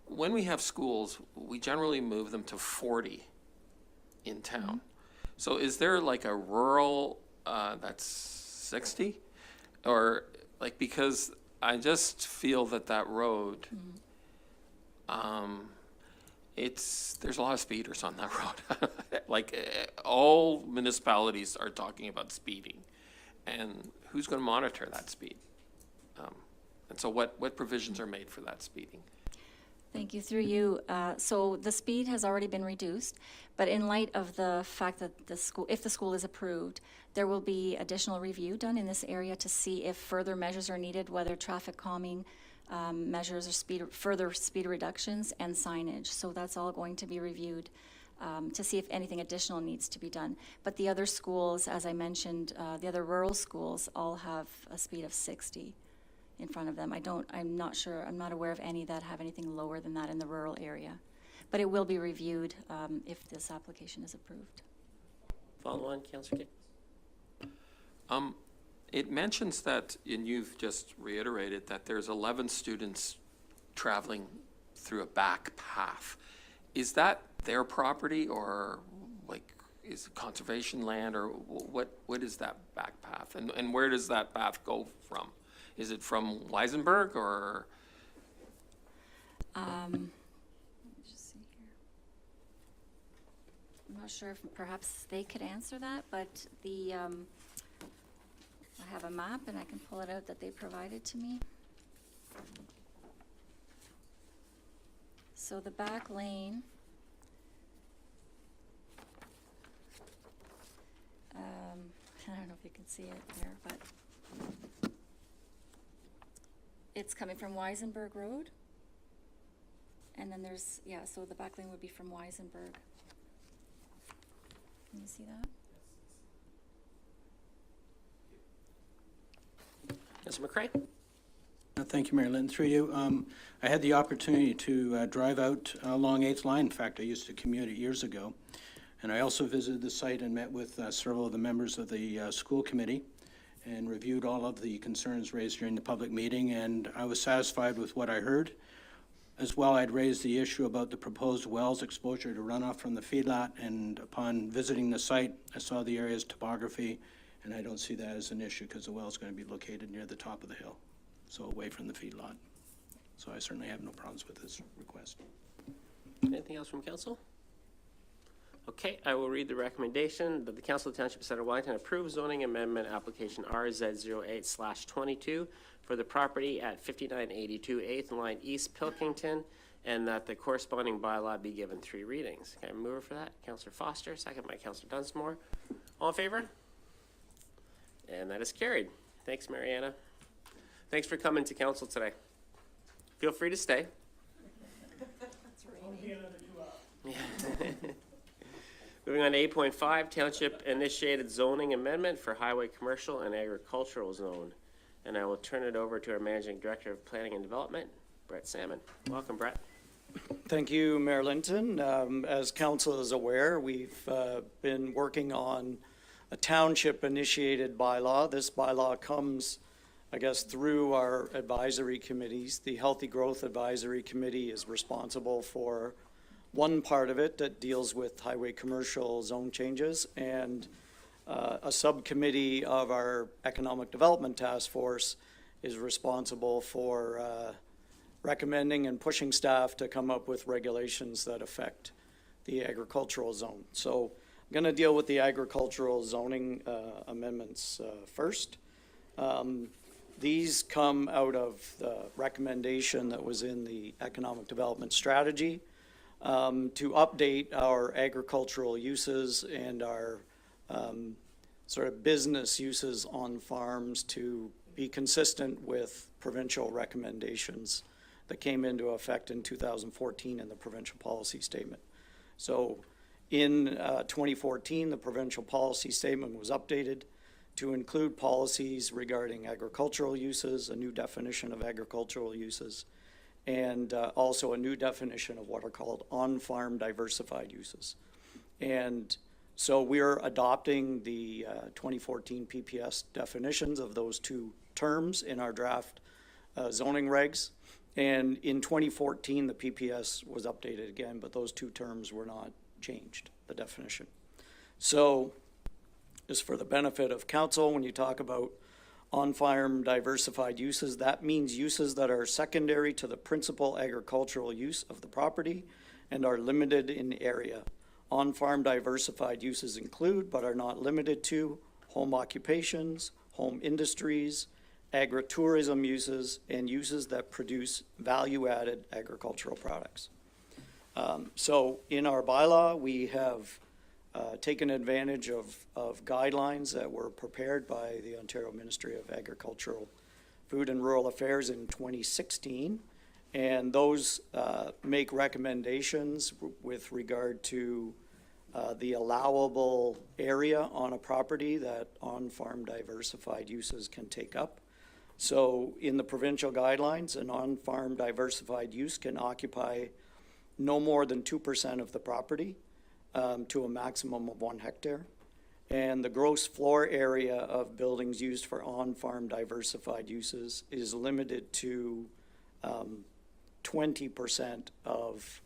when we have schools, we generally move them to 40 in town. Mm-hmm. So is there like a rural that's 60? Or like, because I just feel that road, there's a lot of speeders on that road. Like all municipalities are talking about speeding, and who's going to monitor that speed? And so what provisions are made for that speeding? Thank you. Through you. So the speed has already been reduced, but in light of the fact that the school, if the school is approved, there will be additional review done in this area to see if further measures are needed, whether traffic calming measures or further speed reductions and signage. So that's all going to be reviewed to see if anything additional needs to be done. But the other schools, as I mentioned, the other rural schools all have a speed of 60. In front of them. I'm not sure, I'm not aware of any that have anything lower than that in the rural area. But it will be reviewed if this application is approved. Follow on, Councillor Kidd. It mentions that, and you've just reiterated, that there's 11 students traveling through a back path. Is that their property, or like, is it conservation land, or what is that back path? And where does that path go from? Is it from Weisenberg, or? Let me just see here. I'm not sure if perhaps they could answer that, but the, I have a map and I can pull it out that they provided to me. So the back lane, I don't know if you can see it there, but it's coming from Weisenberg Road. And then there's, yeah, so the back lane would be from Weisenberg. Can you see that? Councillor McCray. Thank you, Mayor Linton. Through you, I had the opportunity to drive out along 8th Line. In fact, I used to commute it years ago. And I also visited the site and met with several of the members of the school committee and reviewed all of the concerns raised during the public meeting, and I was satisfied with what I heard. As well, I'd raised the issue about the proposed wells exposure to runoff from the feedlot, and upon visiting the site, I saw the area's topography, and I don't see that as an issue because the well is going to be located near the top of the hill, so away from the feedlot. So I certainly have no problems with this request. Anything else from council? Okay, I will read the recommendation that the Council of the Township of Center Wellington approve zoning amendment application RZ08/22 for the property at 5982 8th Line East, Pilkington, and that the corresponding bylaw be given 3 readings. Can I move for that? Councillor Foster, second by Councillor Dunsmore. All in favor? And that is carried. Thanks, Mariana. Thanks for coming to council today. Feel free to stay. Moving on to 8.5, Township initiated zoning amendment for highway commercial and agricultural zone. And I will turn it over to our Managing Director of Planning and Development, Brett Salmon. Welcome, Brett. Thank you, Mayor Linton. As council is aware, we've been working on a township-initiated bylaw. This bylaw comes, I guess, through our advisory committees. The Healthy Growth Advisory Committee is responsible for one part of it that deals with highway commercial zone changes, and a subcommittee of our Economic Development Task Force is responsible for recommending and pushing staff to come up with regulations that affect the agricultural zone. So I'm going to deal with the agricultural zoning amendments first. These come out of the recommendation that was in the Economic Development Strategy to update our agricultural uses and our sort of business uses on farms to be consistent with provincial recommendations that came into effect in 2014 in the provincial policy statement. So in 2014, the provincial policy statement was updated to include policies regarding agricultural uses, a new definition of agricultural uses, and also a new definition of what are called on-farm diversified uses. And so we're adopting the 2014 PPS definitions of those 2 terms in our draft zoning regs. And in 2014, the PPS was updated again, but those 2 terms were not changed, the definition. So just for the benefit of council, when you talk about on-farm diversified uses, that means uses that are secondary to the principal agricultural use of the property and are limited in area. On-farm diversified uses include, but are not limited to, home occupations, home industries, agritourism uses, and uses that produce value-added agricultural products. So in our bylaw, we have taken advantage of guidelines that were prepared by the Ontario Ministry of Agricultural, Food and Rural Affairs in 2016, and those make recommendations with regard to the allowable area on a property that on-farm diversified uses can take up. So in the provincial guidelines, an on-farm diversified use can occupy no more than 2% of the property to a maximum of 1 hectare. And the gross floor area of buildings used for on-farm diversified uses is limited to 20% of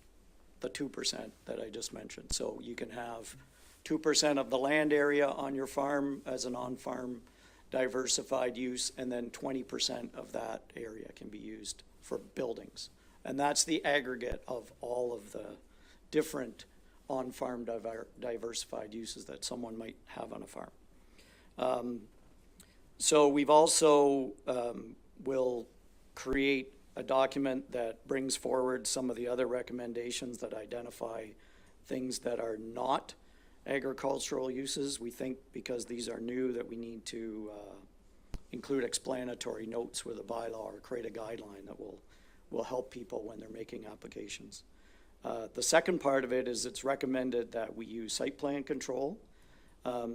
the 2% that I just mentioned. So you can have 2% of the land area on your farm as an on-farm diversified use, and then 20% of that area can be used for buildings. And that's the aggregate of all of the different on-farm diversified uses that someone might have on a farm. So we've also will create a document that brings forward some of the other recommendations that identify things that are not agricultural uses. We think because these are new that we need to include explanatory notes with a bylaw or create a guideline that will help people when they're making applications. The second part of it is it's recommended that we use site plan control.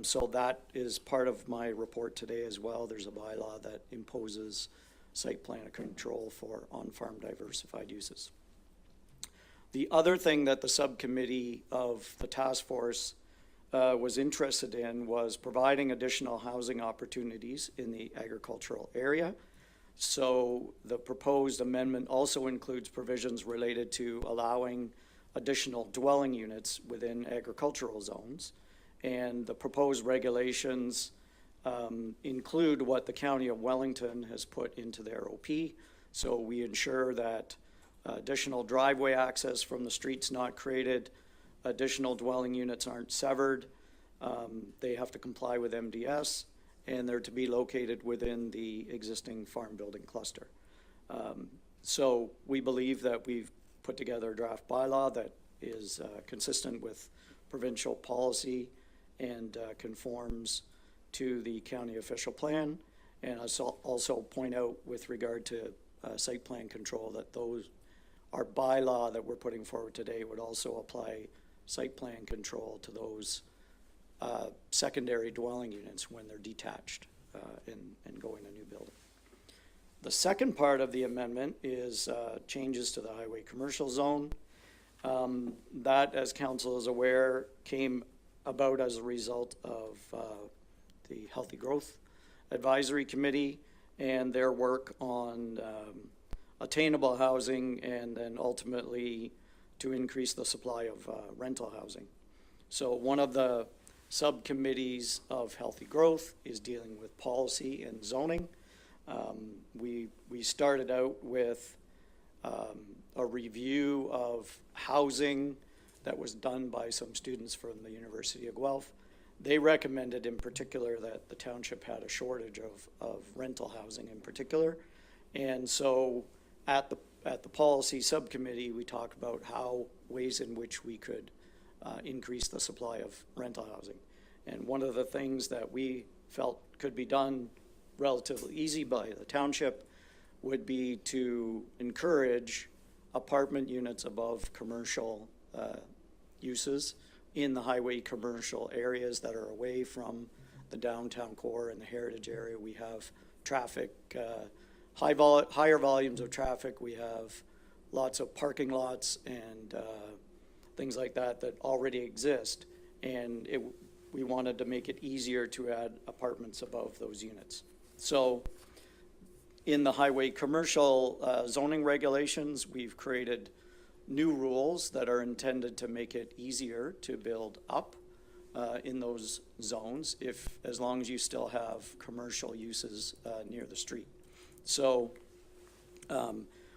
So that is part of my report today as well. There's a bylaw that imposes site plan control for on-farm diversified uses. The other thing that the subcommittee of the task force was interested in was providing additional housing opportunities in the agricultural area. So the proposed amendment also includes provisions related to allowing additional dwelling units within agricultural zones. And the proposed regulations include what the County of Wellington has put into their OP. So we ensure that additional driveway access from the streets not created, additional dwelling units aren't severed, they have to comply with MDS, and they're to be located within the existing farm building cluster. So we believe that we've put together a draft bylaw that is consistent with provincial policy and conforms to the county official plan. And I also point out with regard to site plan control that our bylaw that we're putting forward today would also apply site plan control to those secondary dwelling units when they're detached and go in a new building. The second part of the amendment is changes to the highway commercial zone. That, as council is aware, came about as a result of the Healthy Growth Advisory Committee and their work on attainable housing, and then ultimately to increase the supply of rental housing. So one of the subcommittees of Healthy Growth is dealing with policy and zoning. We started out with a review of housing that was done by some students from the University of Guelph. They recommended in particular that the township had a shortage of rental housing in particular. And so at the policy subcommittee, we talked about ways in which we could increase the supply of rental housing. And one of the things that we felt could be done relatively easy by the township would be to encourage apartment units above commercial uses in the highway commercial areas that are away from the downtown core and the heritage area. We have traffic, higher volumes of traffic. We have lots of parking lots and things like that already exist. And we wanted to make it easier to add apartments above those units. So in the highway commercial zoning regulations, we've created new rules that are intended to make it easier to build up in those zones, as long as you still have commercial uses near the street. So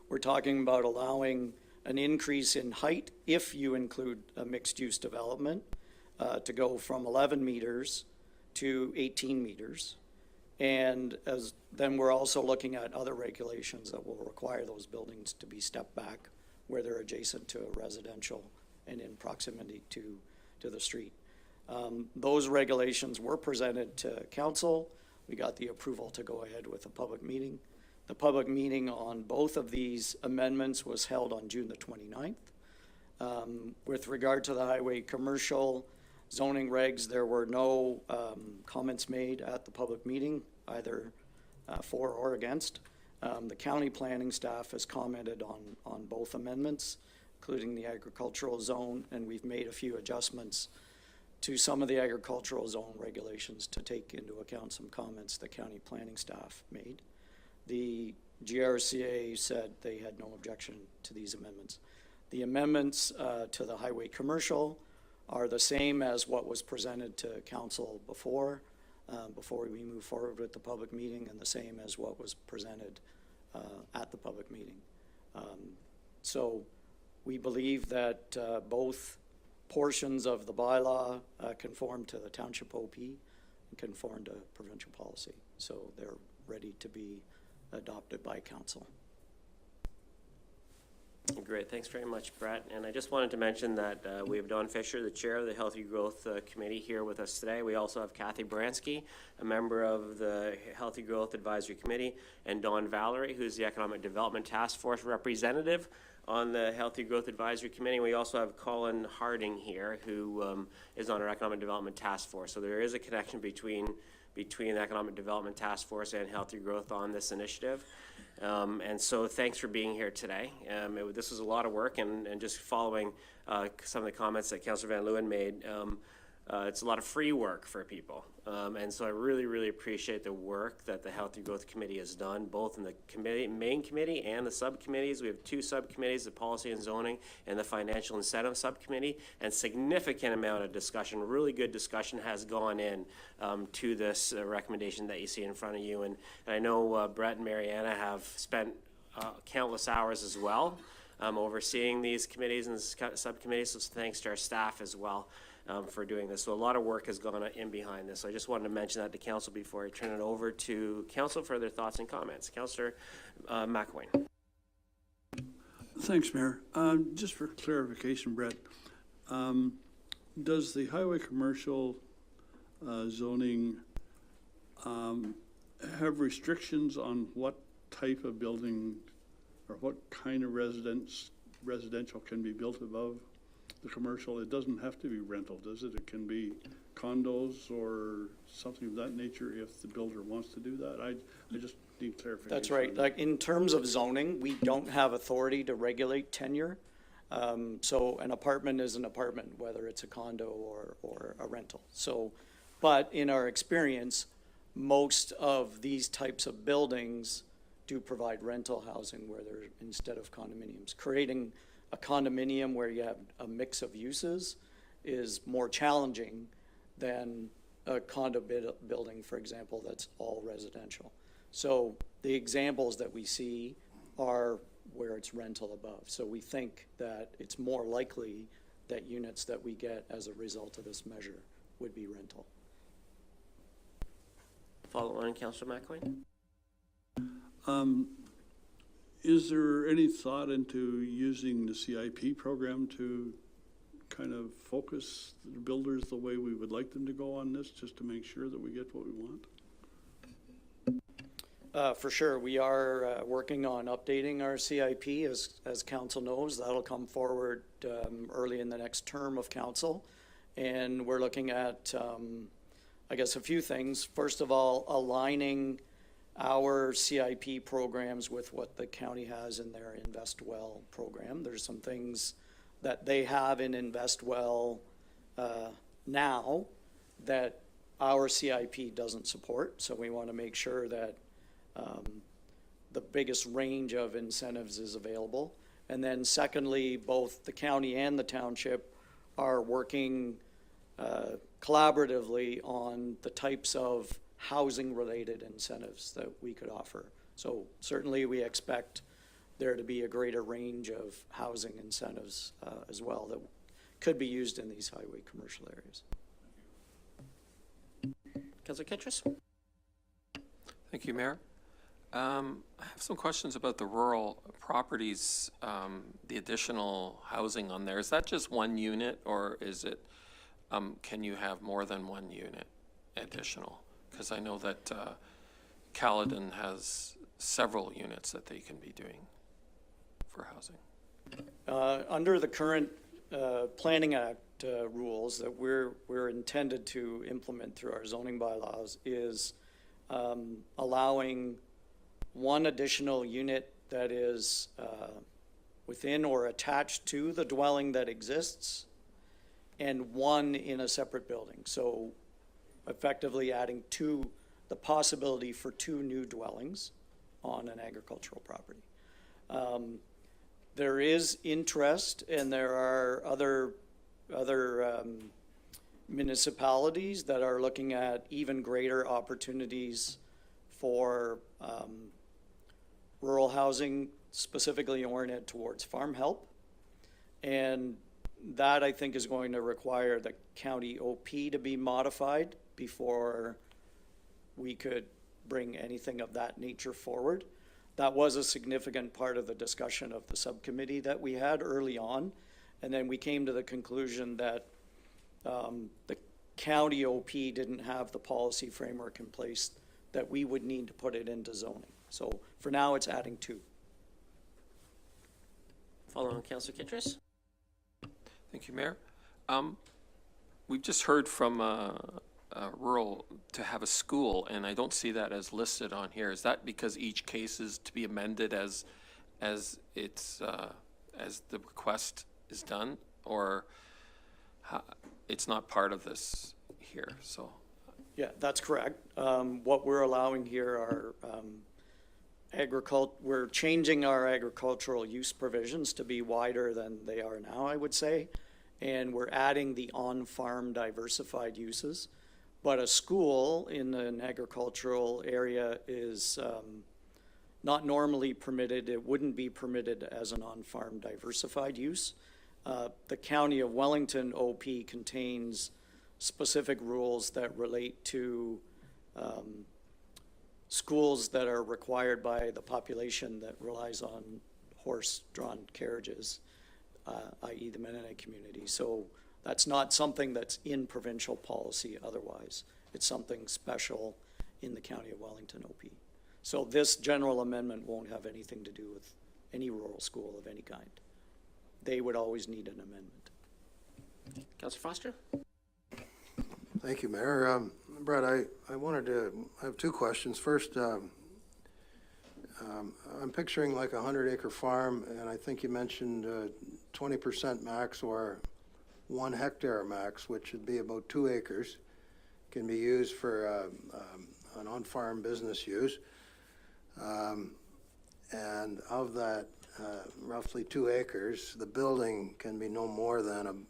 we're talking about allowing an increase in height if you include a mixed-use development to go from 11 meters to 18 meters. And then we're also looking at other regulations that will require those buildings to be stepped back where they're adjacent to a residential and in proximity to the street. Those regulations were presented to council. We got the approval to go ahead with a public meeting. The public meeting on both of these amendments was held on June the 29th. With regard to the highway commercial zoning regs, there were no comments made at the public meeting, either for or against. The county planning staff has commented on both amendments, including the agricultural zone, and we've made a few adjustments to some of the agricultural zone regulations to take into account some comments the county planning staff made. The GRCA said they had no objection to these amendments. The amendments to the highway commercial are the same as what was presented to council before we move forward with the public meeting, and the same as what was presented at the public meeting. So we believe that both portions of the bylaw conform to the township OP and conform to provincial policy. So they're ready to be adopted by council. Great, thanks very much, Brett. And I just wanted to mention that we have Don Fisher, the chair of the Healthy Growth Committee, here with us today. We also have Kathy Bransky, a member of the Healthy Growth Advisory Committee, and Dawn Valerie, who's the Economic Development Task Force representative on the Healthy Growth Advisory Committee. We also have Colin Harding here, who is on our Economic Development Task Force. So there is a connection between the Economic Development Task Force and Healthy Growth on this initiative. And so thanks for being here today. This was a lot of work, and just following some of the comments that Councillor Van Leeuwen made, it's a lot of free work for people. And so I really, really appreciate the work that the Healthy Growth Committee has done, both in the main committee and the subcommittees. We have two subcommittees, the Policy and Zoning and the Financial Incentive Subcommittee, and significant amount of discussion, really good discussion has gone in to this recommendation that you see in front of you. And I know Brett and Mariana have spent countless hours as well overseeing these committees and subcommittees, so thanks to our staff as well. For doing this. So a lot of work has gone in behind this. So I just wanted to mention that to council before I turn it over to council for their thoughts and comments. Councillor McElwain. Thanks, Mayor. Just for clarification, Brett, does the highway commercial zoning have restrictions on what type of building or what kind of residential can be built above the commercial? It doesn't have to be rental, does it? It can be condos or something of that nature if the builder wants to do that. I just need clarification. That's right. Like in terms of zoning, we don't have authority to regulate tenure. So an apartment is an apartment, whether it's a condo or a rental. So, but in our experience, most of these types of buildings do provide rental housing where they're instead of condominiums. Creating a condominium where you have a mix of uses is more challenging than a condo building, for example, that's all residential. So the examples that we see are where it's rental above. So we think that it's more likely that units that we get as a result of this measure would be rental. Follow on, Councillor McElwain. Is there any thought into using the CIP program to kind of focus the builders the way we would like them to go on this, just to make sure that we get what we want? For sure. We are working on updating our CIP, as council knows. That'll come forward early in the next term of council. And we're looking at, I guess, a few things. First of all, aligning our CIP programs with what the county has in their Invest Well program. There's some things that they have in Invest Well now that our CIP doesn't support. So we want to make sure that the biggest range of incentives is available. And then secondly, both the county and the township are working collaboratively on the types of housing-related incentives that we could offer. So certainly we expect there to be a greater range of housing incentives as well that could be used in these highway commercial areas. Councillor Kittredge. Thank you, Mayor. I have some questions about the rural properties, the additional housing on there. Is that just one unit, or is it, can you have more than one unit additional? Because I know that Caledon has several units that they can be doing for housing. Under the current Planning Act rules that we're intended to implement through our zoning bylaws is allowing one additional unit that is within or attached to the dwelling that exists, and one in a separate building. So effectively adding the possibility for 2 new dwellings on an agricultural property. There is interest, and there are other municipalities that are looking at even greater opportunities for rural housing, specifically oriented towards farm help. And that, I think, is going to require the county OP to be modified before we could bring anything of that nature forward. That was a significant part of the discussion of the subcommittee that we had early on. And then we came to the conclusion that the county OP didn't have the policy framework in place that we would need to put it into zoning. So for now, it's adding 2. Follow on, Councillor Kittredge. Thank you, Mayor. We've just heard from rural to have a school, and I don't see that as listed on here. Is that because each case is to be amended as it's as the request is done, or it's not part of this here? So. Yeah, that's correct. What we're allowing here are we're changing our agricultural use provisions to be wider than they are now, I would say. And we're adding the on-farm diversified uses. But a school in an agricultural area is not normally permitted. It wouldn't be permitted as an on-farm diversified use. The County of Wellington OP contains specific rules that relate to schools that are required by the population that relies on horse-drawn carriages, i.e. the Mennonite community. So that's not something that's in provincial policy otherwise. It's something special in the County of Wellington OP. So this general amendment won't have anything to do with any rural school of any kind. They would always need an amendment. Councillor Foster. Thank you, Mayor. Brett, I have 2 questions. First, I'm picturing like a 100-acre farm, and I think you mentioned 20% max or 1 hectare max, which would be about 2 acres, can be used for an on-farm business use. And of that roughly 2 acres, the building can be no more than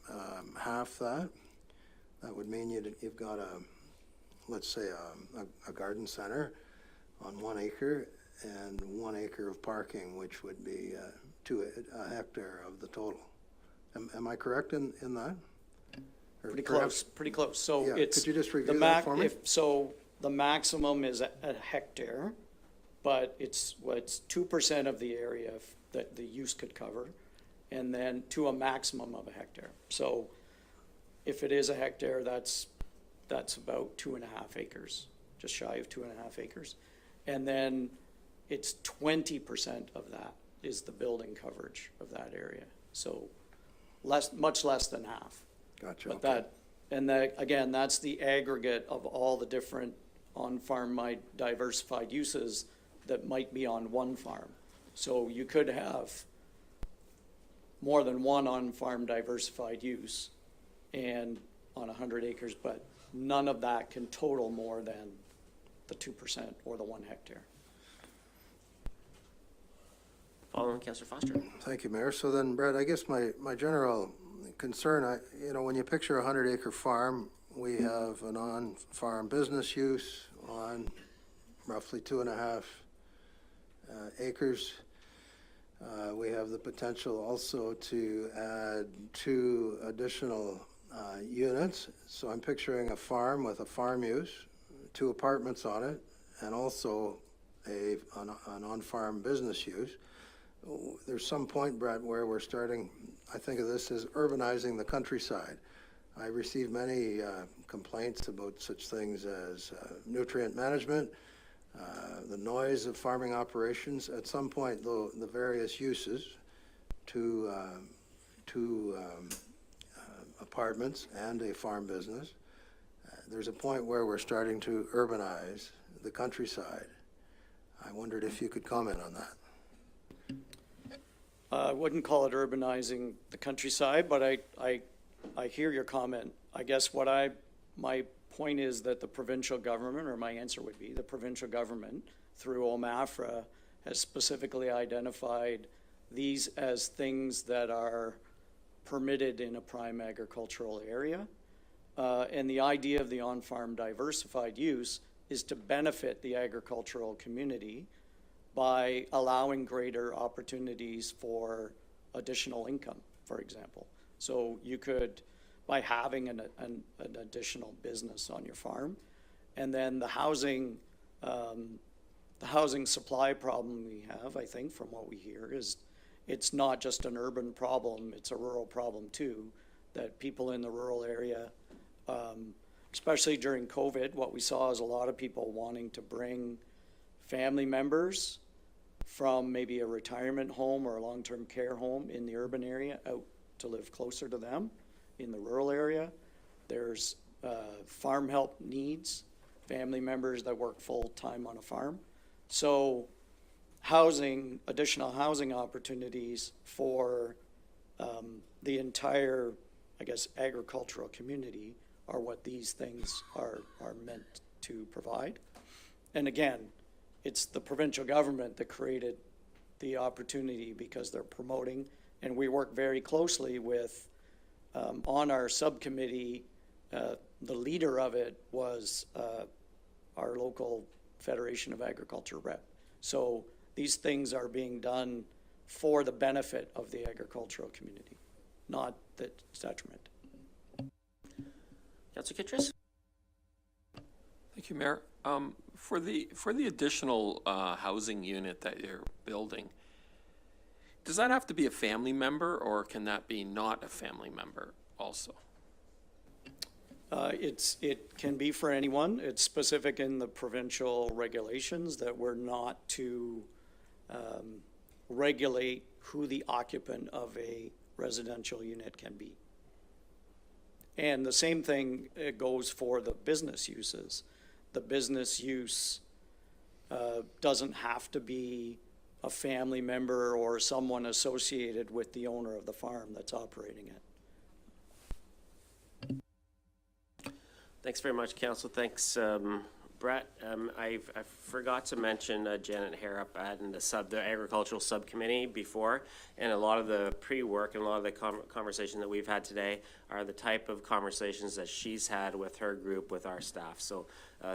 half that. That would mean you've got let's say a garden center on 1 acre and 1 acre of parking, which would be a hectare of the total. Am I correct in that? Or Pretty perhaps- close, pretty close. So Yeah, it's. could you just review the that for me? So the maximum is a hectare, but it's 2% of the area that the use could cover, and then to a maximum of a hectare. So if it is a hectare, that's about 2.5 acres, just shy of 2.5 acres. And then it's 20% of that is the building coverage of that area. So much less than half. Gotcha. But okay. Again, that's the aggregate of all the different on-farm diversified uses that might be on one farm. So you could have more than one on-farm diversified use and on 100 acres, but none of that can total more than the 2% or the 1 hectare. Following Councillor Foster. Thank you, Mayor. So then, Brett, I guess my general concern, when you picture a 100-acre farm, we have an on-farm business use on roughly 2.5 acres. We have the potential also to add 2 additional units. So I'm picturing a farm with a farm use, 2 apartments on it, and also an on-farm business use. There's some point, Brett, where we're starting, I think of this as urbanizing the countryside. I receive many complaints about such things as nutrient management, the noise of farming operations. At some point, though, the various uses to apartments and a farm business, there's a point where we're starting to urbanize the countryside. I wondered if you could comment on that. I wouldn't call it urbanizing the countryside, but I hear your comment. I guess my point is that the provincial government, or my answer would be the provincial government through OMAFRA has specifically identified these as things that are permitted in a prime agricultural area. And the idea of the on-farm diversified use is to benefit the agricultural community by allowing greater opportunities for additional income, for example. So you could, by having an additional business on your farm, and then the housing supply problem we have, I think, from what we hear, is it's not just an urban problem, it's a rural problem too, that people in the rural area, especially during COVID, what we saw is a lot of people wanting to bring family members from maybe a retirement home or a long-term care home in the urban area out to live closer to them in the rural area. There's farm help needs, family members that work full-time on a farm. So additional housing opportunities for the entire, I guess, agricultural community are what these things are meant to provide. And again, it's the provincial government that created the opportunity because they're promoting, and we work very closely with, on our subcommittee, the leader of it was our local Federation of Agriculture rep. So these things are being done for the benefit of the agricultural community, not the detriment. Councillor Kittredge? Thank you, Mayor. For the additional housing unit that you're building, does that have to be a family member, or can that be not a family member also? It can be for anyone. It's specific in the provincial regulations that we're not to regulate who the occupant of a residential unit can be. And the same thing goes for the business uses. The business use doesn't have to be a family member or someone associated with the owner of the farm that's operating it. Thanks very much, Council. Thanks, Brett. I forgot to mention Janet Harrop and the agricultural subcommittee before, and a lot of the pre-work and a lot of the conversation that we've had today are the type of conversations that she's had with her group, with our staff. So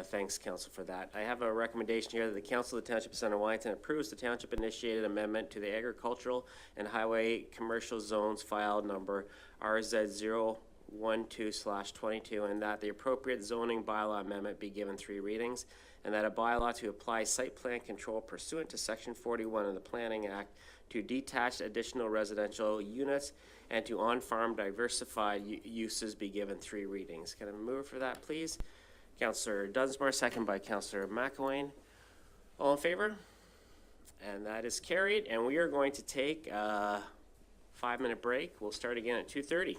thanks, Council, for that. I have a recommendation here that the Council of the Township of Center Wellington approves the Township-initiated amendment to the agricultural and highway commercial zones file number RZ012/22, and that the appropriate zoning bylaw amendment be given 3 readings, and that a bylaw to apply site plan control pursuant to Section 41 of the Planning Act to detached additional residential units and to on-farm diversified uses be given 3 readings. Can I move for that, please? Councillor Dunsmore, second by Councillor McElwain. All in favor? And that is carried, and we are going to take a 5-minute break. We'll start again at 2:30.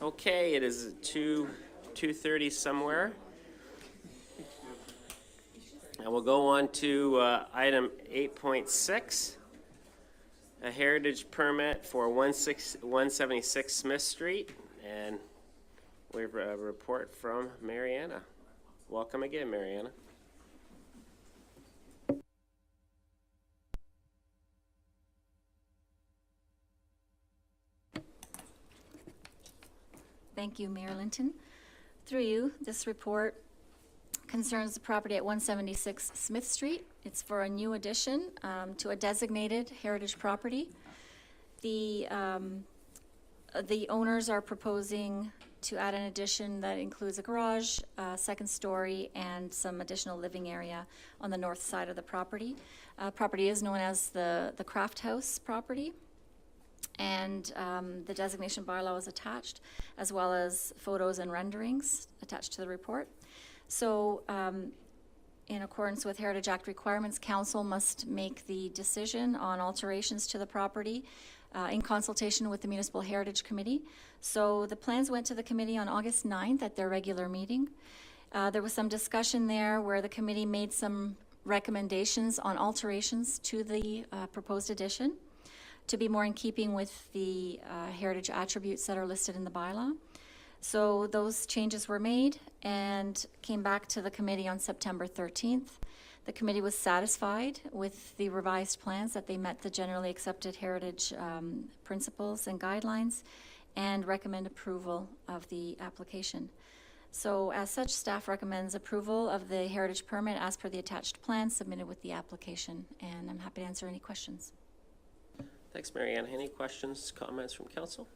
Okay, it is 2:30 somewhere. And we'll go on to item 8.6, a heritage permit for 176 Smith Street. And we have a report from Mariana. Welcome again, Mariana. Thank you, Mayor Linton. Through you, this report concerns the property at 176 Smith Street. It's for a new addition to a designated heritage property. The owners are proposing to add an addition that includes a garage, second story, and some additional living area on the north side of the property. Property is known as the Craft House property. And the designation bylaw is attached, as well as photos and renderings attached to the report. So in accordance with Heritage Act requirements, council must make the decision on alterations to the property in consultation with the Municipal Heritage Committee. So the plans went to the committee on August 9th at their regular meeting. There was some discussion there where the committee made some recommendations on alterations to the proposed addition to be more in keeping with the heritage attributes that are listed in the bylaw. So those changes were made and came back to the committee on September 13th. The committee was satisfied with the revised plans, that they met the generally accepted heritage principles and guidelines, and recommend approval of the application. So as such, staff recommends approval of the heritage permit as per the attached plan submitted with the application, and I'm happy to answer any questions. Thanks, Marianne. Any questions, comments from council?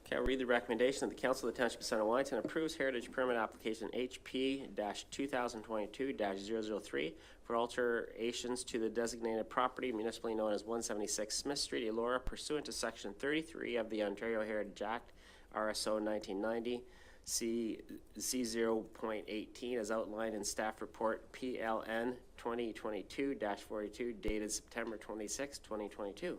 Okay, I'll read the recommendation that the Council of the Township of Center Wellington approves heritage permit application HP-2022-003 for alterations to the designated property municipally known as 176 Smith Street, Elora, pursuant to Section 33 of the Ontario Heritage Act, RSO 1990, C0.18, as outlined in staff report PLN 2022-42, dated September 26, 2022.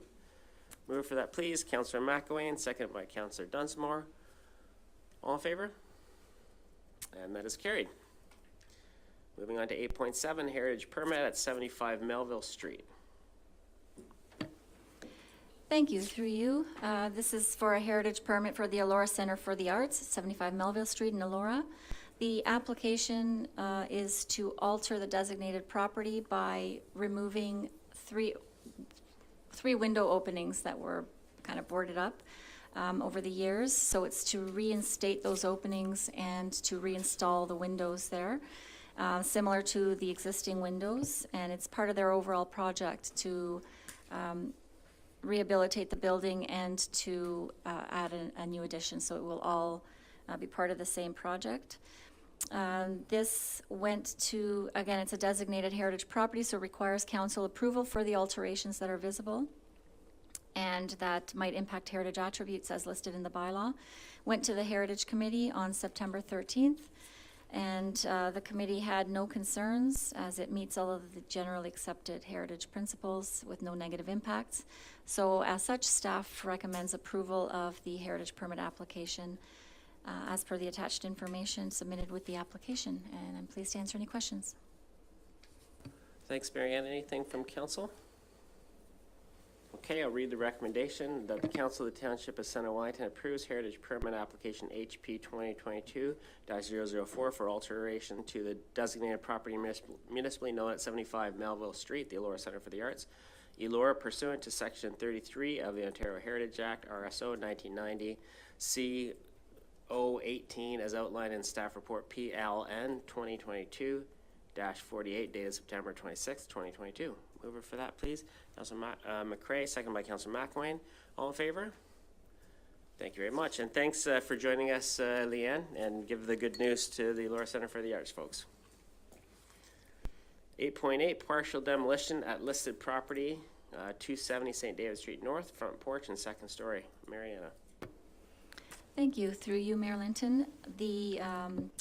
Move for that, please. Councillor McElwain, seconded by Councillor Dunsmore. All in favor? And that is carried. Moving on to 8.7, heritage permit at 75 Melville Street. Thank you. Through you, this is for a heritage permit for the Allure Center for the Arts, 75 Melville Street in Elora. The application is to alter the designated property by removing three window openings that were kind of boarded up over the years. So it's to reinstate those openings and to reinstall the windows there, similar to the existing windows. And it's part of their overall project to rehabilitate the building and to add a new addition. So it will all be part of the same project. This went to, again, it's a designated heritage property, so it requires council approval for the alterations that are visible and that might impact heritage attributes as listed in the bylaw. Went to the Heritage Committee on September 13th, and the committee had no concerns as it meets all of the generally accepted heritage principles with no negative impacts. So as such, staff recommends approval of the heritage permit application as per the attached information submitted with the application, and I'm pleased to answer any questions. Thanks, Marianne. Anything from council? Okay, I'll read the recommendation that the Council of the Township of Center Wellington approves heritage permit application HP 2022-004 for alteration to the designated property municipally known at 75 Melville Street, the Elora Center for the Arts, Elora, pursuant to Section 33 of the Ontario Heritage Act, RSO 1990, C018, as outlined in staff report PLN 2022-48, dated September 26, 2022. Mover for that, please. Councilor McCray, second by Councilor McElwain. All in favor? Thank you very much. And thanks for joining us, Leanne, and give the good news to the Elora Center for the Arts, folks. 8.8, partial demolition at listed property, 270 St. David Street North, front porch and second story. Mariana. Thank you. Through you, Mayor Linton. The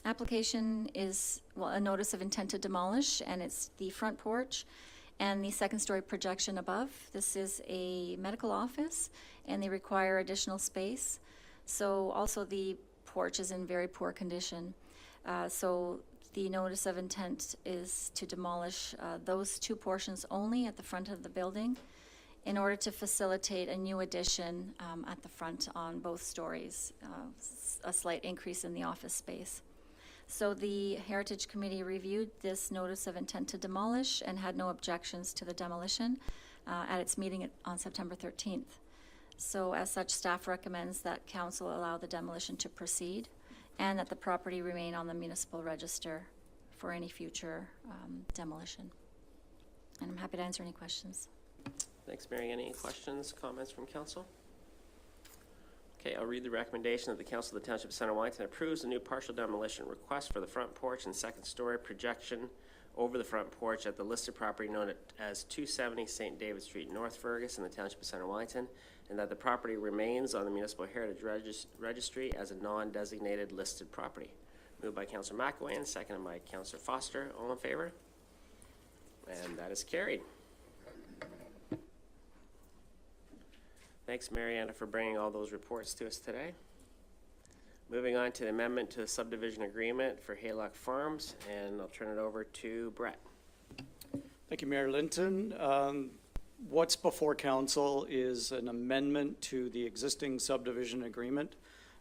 application is a notice of intent to demolish, and it's the front porch and the second story projection above. This is a medical office, and they require additional space. So also the porch is in very poor condition. So the notice of intent is to demolish those two portions only at the front of the building in order to facilitate a new addition at the front on both stories, a slight increase in the office space. So the Heritage Committee reviewed this notice of intent to demolish and had no objections to the demolition at its meeting on September 13th. So as such, staff recommends that council allow the demolition to proceed and that the property remain on the municipal register for any future demolition. And I'm happy to answer any questions. Thanks, Mary. Any questions, comments from council? Okay, I'll read the recommendation that the Council of the Township of Center Wellington approves a new partial demolition request for the front porch and second story projection over the front porch at the listed property known as 270 St. David Street, North Fergus in the Township of Center Wellington, and that the property remains on the Municipal Heritage Registry as a non-designated listed property. Moved by Councillor McElwain, seconded by Councillor Foster. All in favor? And that is carried. Thanks, Mariana, for bringing all those reports to us today. Moving on to the amendment to the subdivision agreement for Haylock Farms, and I'll turn it over to Brett. Thank you, Mayor Linton. What's before council is an amendment to the existing subdivision agreement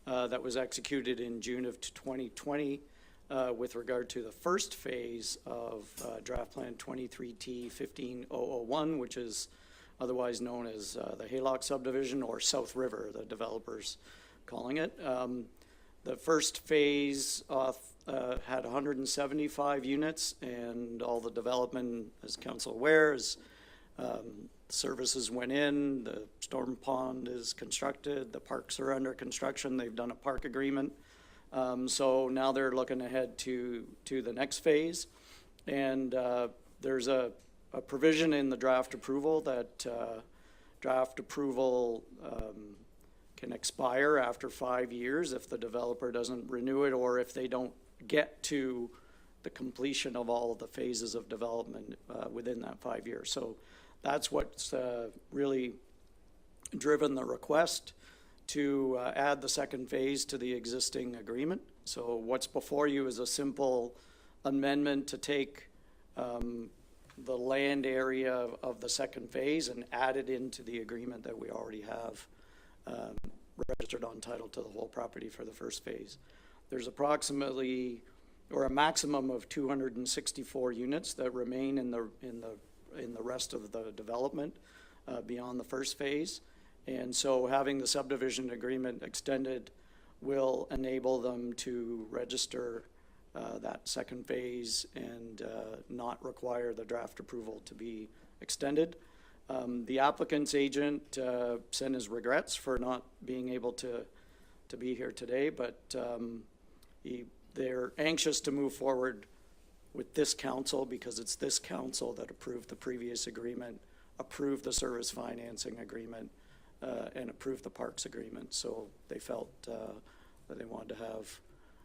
that was executed in June of 2020 with regard to the first phase of draft plan 23T15001, which is otherwise known as the Haylock subdivision, or South River, the developers calling it. The first phase had 175 units, and all the development, as council aware, is services went in, the storm pond is constructed, the parks are under construction, they've done a park agreement. So now they're looking ahead to the next phase. And there's a provision in the draft approval that draft approval can expire after 5 years if the developer doesn't renew it, or if they don't get to the completion of all of the phases of development within that 5 years. So that's what's really driven the request to add the second phase to the existing agreement. So what's before you is a simple amendment to take the land area of the second phase and add it into the agreement that we already have registered on title to the whole property for the first phase. There's approximately, or a maximum of 264 units that remain in the rest of the development beyond the first phase. And so having the subdivision agreement extended will enable them to register that second phase and not require the draft approval to be extended. The applicant's agent sent his regrets for not being able to be here today, but they're anxious to move forward with this council because it's this council that approved the previous agreement, approved the service financing agreement, and approved the parks agreement. So they felt that they wanted to have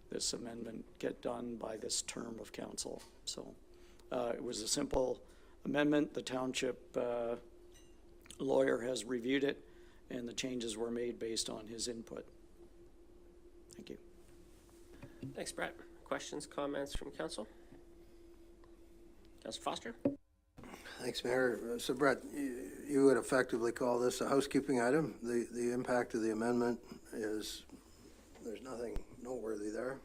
this amendment get done by this term of council. So it was a simple amendment. The township lawyer has reviewed it, and the changes were made based on his input. Thank you. Thanks, Brett. Questions, comments from council? Councillor Foster? Thanks, Mayor. So Brett, you would effectively call this a housekeeping item. The impact of the amendment is, there's nothing noteworthy there.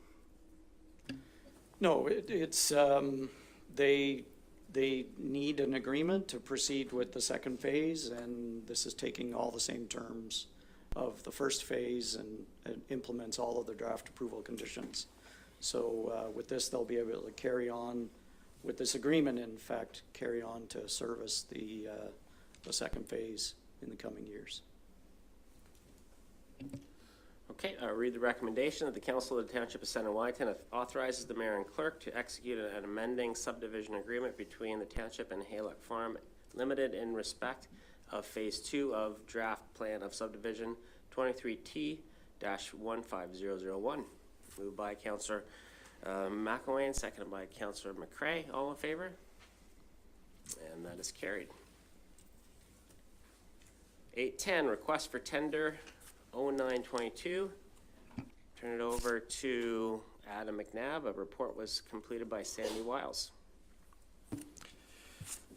No, it's they need an agreement to proceed with the second phase, and this is taking all the same terms of the first phase and implements all of the draft approval conditions. So with this, they'll be able to carry on with this agreement, in fact, carry on to service the second phase in the coming years. Okay, I'll read the recommendation that the Council of the Township of Center Wellington authorizes the mayor and clerk to execute an amending subdivision agreement between the Township and Haylock Farm Limited in respect of Phase 2 of Draft Plan of Subdivision 23T-15001. Moved by Councillor McElwain, seconded by Councillor McCray. All in favor? And that is carried. 810, request for tender 0922. Turn it over to Adam McNabb. A report was completed by Sandy Wiles.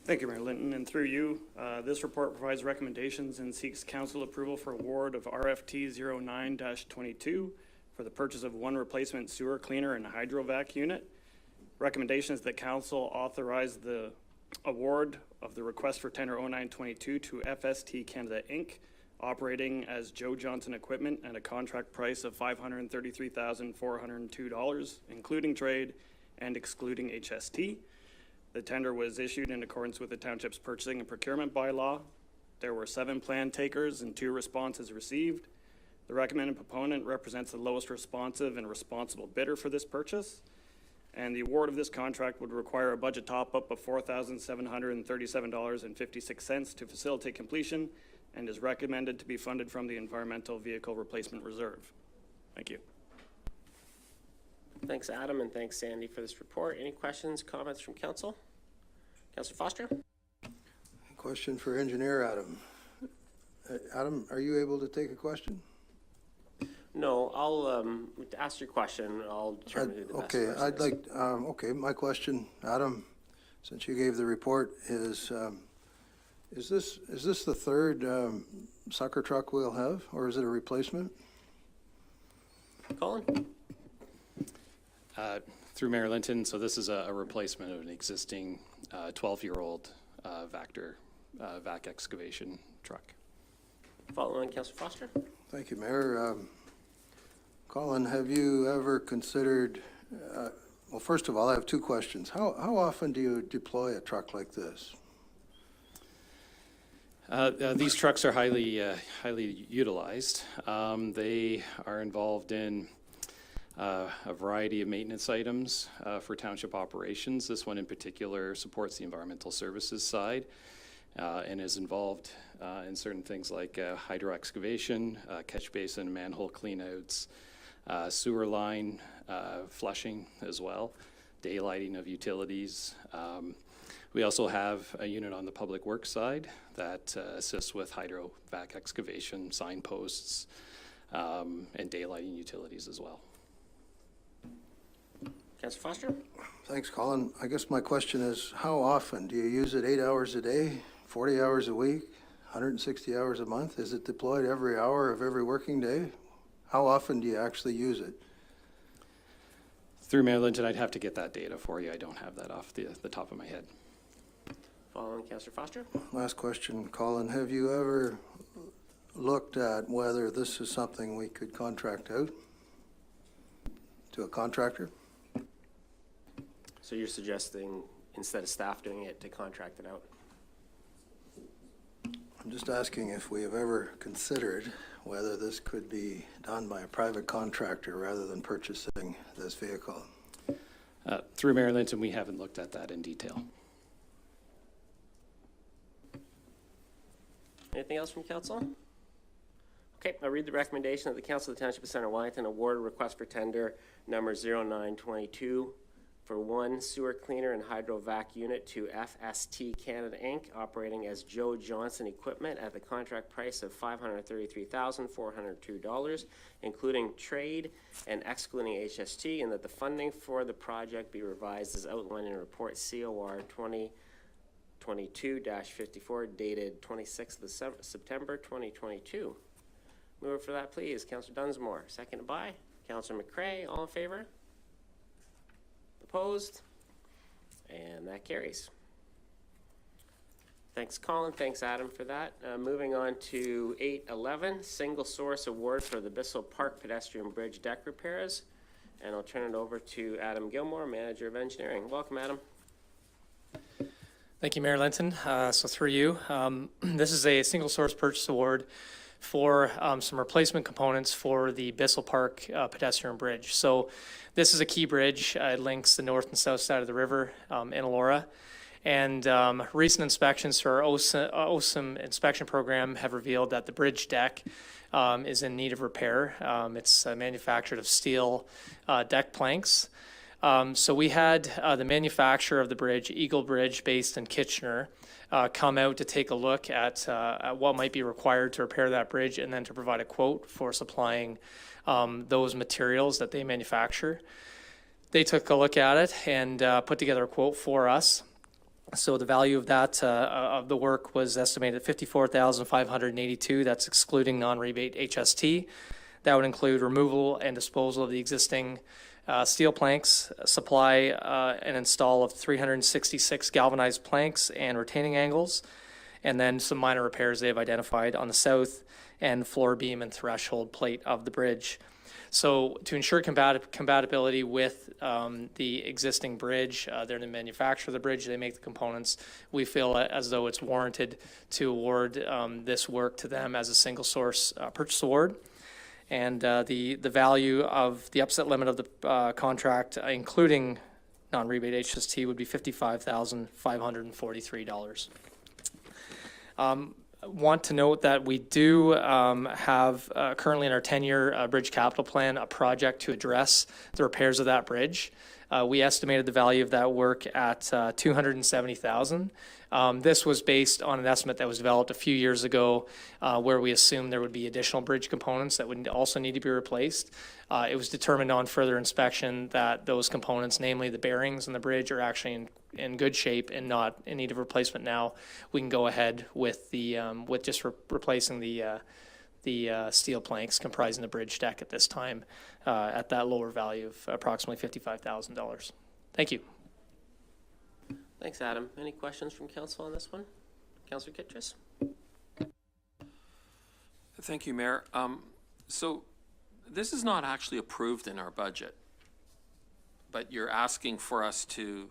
Thank you, Mayor Linton, and through you, this report provides recommendations and seeks council approval for award of RFT 09-22 for the purchase of one replacement sewer cleaner and hydrovac unit. Recommendations that council authorize the award of the request for tender 0922 to FST Canada Inc., operating as Joe Johnson Equipment at a contract price of $533,402, including trade and excluding HST. The tender was issued in accordance with the Township's purchasing and procurement bylaw. There were 7 plan takers and 2 responses received. The recommended proponent represents the lowest responsive and responsible bidder for this purchase. And the award of this contract would require a budget top-up of $4,737.56 to facilitate completion, and is recommended to be funded from the Environmental Vehicle Replacement Reserve. Thank you. Thanks, Adam, and thanks, Sandy, for this report. Any questions, comments from council? Councillor Foster? Question for Engineer Adam. Adam, are you able to take a question? No, I'll ask your question. I'll determine who the best Okay, person I'd is. like, okay, my question, Adam, since you gave the report, is this the third sucker truck we'll have, or is it a replacement? Colin? Through Mayor Linton, so this is a replacement of an existing 12-year-old vac excavation truck. Following Councillor Foster? Thank you, Mayor. Colin, have you ever considered, well, first of all, I have 2 questions. How often do you deploy a truck like this? These trucks are highly utilized. They are involved in a variety of maintenance items for township operations. This one in particular supports the environmental services side and is involved in certain things like hydro excavation, catch basin, manhole cleanouts, sewer line flushing as well, daylighting of utilities. We also have a unit on the public works side that assists with hydro vac excavation, signposts, and daylighting utilities as well. Councillor Foster? Thanks, Colin. I guess my question is, how often? Do you use it 8 hours a day, 40 hours a week, 160 hours a month? Is it deployed every hour of every working day? How often do you actually use it? Through Mayor Linton, I'd have to get that data for you. I don't have that off the top of my head. Following Councillor Foster? Last question, Colin. Have you ever looked at whether this is something we could contract out to a contractor? So you're suggesting, instead of staff doing it, to contract it out? I'm just asking if we have ever considered whether this could be done by a private contractor rather than purchasing this vehicle. Through Mayor Linton, we haven't looked at that in detail. Anything else from council? Okay, I'll read the recommendation of the Council of the Township of Center Wellington award request for tender number 0922 for one sewer cleaner and hydrovac unit to FST Canada Inc., operating as Joe Johnson Equipment at the contract price of $533,402, including trade and excluding HST, and that the funding for the project be revised as outlined in report COR 2022-54 dated 26th of September 2022. Mover for that, please, Councillor Dunsmore. Seconded by Councillor McCray. All in favor? Opposed? And that carries. Thanks, Colin. Thanks, Adam, for that. Moving on to 811, single source award for the Bissell Park Pedestrian Bridge deck repairs. And I'll turn it over to Adam Gilmore, Manager of Engineering. Welcome, Adam. Thank you, Mayor Linton. So through you, this is a single source purchase award for some replacement components for the Bissell Park pedestrian bridge. So this is a key bridge. It links the north and south side of the river in Elora. And recent inspections through our OSM inspection program have revealed that the bridge deck is in need of repair. It's manufactured of steel deck planks. So we had the manufacturer of the bridge, Eagle Bridge, based in Kitchener, come out to take a look at what might be required to repair that bridge, and then to provide a quote for supplying those materials that they manufacture. They took a look at it and put together a quote for us. So the value of that of the work was estimated at $54,582. That's excluding non-rebate HST. That would include removal and disposal of the existing steel planks, supply and install of 366 galvanized planks and retaining angles, and then some minor repairs they have identified on the south and floor beam and threshold plate of the bridge. So to ensure compatibility with the existing bridge, they're the manufacturer of the bridge, they make the components. We feel as though it's warranted to award this work to them as a single source purchase award. And the value of the upset limit of the contract, including non-rebate HST, would be $55,543. Want to note that we do have currently in our 10-year bridge capital plan a project to address the repairs of that bridge. We estimated the value of that work at $270,000. This was based on an estimate that was developed a few years ago where we assumed there would be additional bridge components that would also need to be replaced. It was determined on further inspection that those components, namely the bearings and the bridge, are actually in good shape and not in need of replacement now. We can go ahead with the with just replacing the steel planks comprising the bridge deck at this time at that lower value of approximately $55,000. Thank you. Thanks, Adam. Any questions from council on this one? Councillor Kittredge? Thank you, Mayor. So this is not actually approved in our budget, but you're asking for us to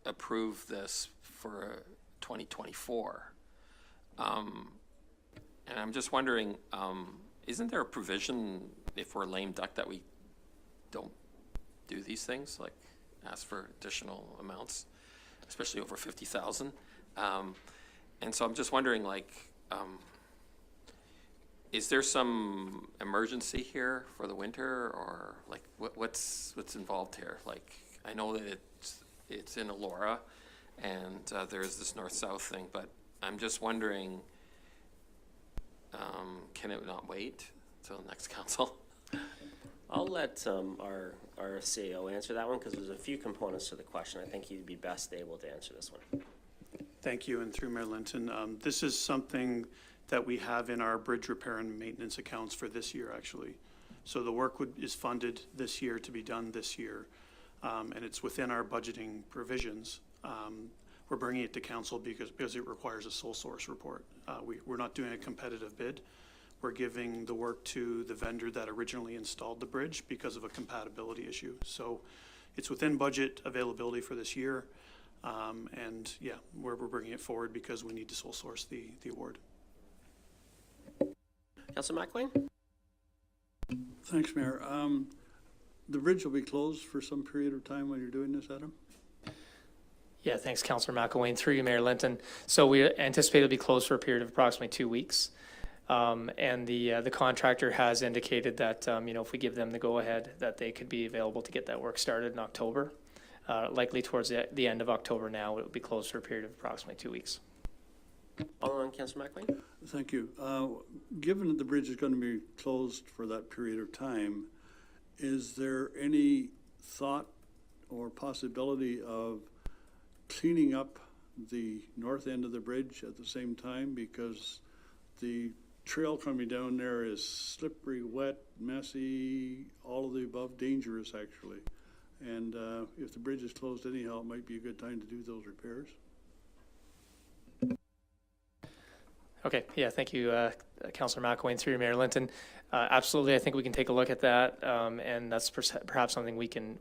approve this for 2024. And I'm just wondering, isn't there a provision if we're lame duck that we don't do these things, like ask for additional amounts, especially over 50,000? And so I'm just wondering, like, is there some emergency here for the winter, or like what's involved here? Like, I know that it's in Elora, and there's this north-south thing, but I'm just wondering, can it not wait till the next council? I'll let our CEO answer that one, because there's a few components to the question. I think he'd be best able to answer this one. Thank you, and through Mayor Linton, this is something that we have in our bridge repair and maintenance accounts for this year, actually. So the work is funded this year to be done this year, and it's within our budgeting provisions. We're bringing it to council because it requires a sole source report. We're not doing a competitive bid. We're giving the work to the vendor that originally installed the bridge because of a compatibility issue. So it's within budget availability for this year. And yeah, we're bringing it forward because we need to sole source the award. Councillor McElwain? Thanks, Mayor. The bridge will be closed for some period of time while you're doing this, Adam? Yeah, thanks, Councillor McElwain. Through you, Mayor Linton. So we anticipate it'll be closed for a period of approximately 2 weeks. And the contractor has indicated that, if we give them the go-ahead, that they could be available to get that work started in October. Likely towards the end of October now, it will be closed for a period of approximately 2 weeks. Follow on, Councillor McElwain? Thank you. Given that the bridge is going to be closed for that period of time, is there any thought or possibility of cleaning up the north end of the bridge at the same time? Because the trail coming down there is slippery, wet, messy, all of the above, dangerous actually. And if the bridge is closed anyhow, it might be a good time to do those repairs. Okay, yeah, thank you, Councillor McElwain, through you, Mayor Linton. Absolutely, I think we can take a look at that, and that's perhaps something we can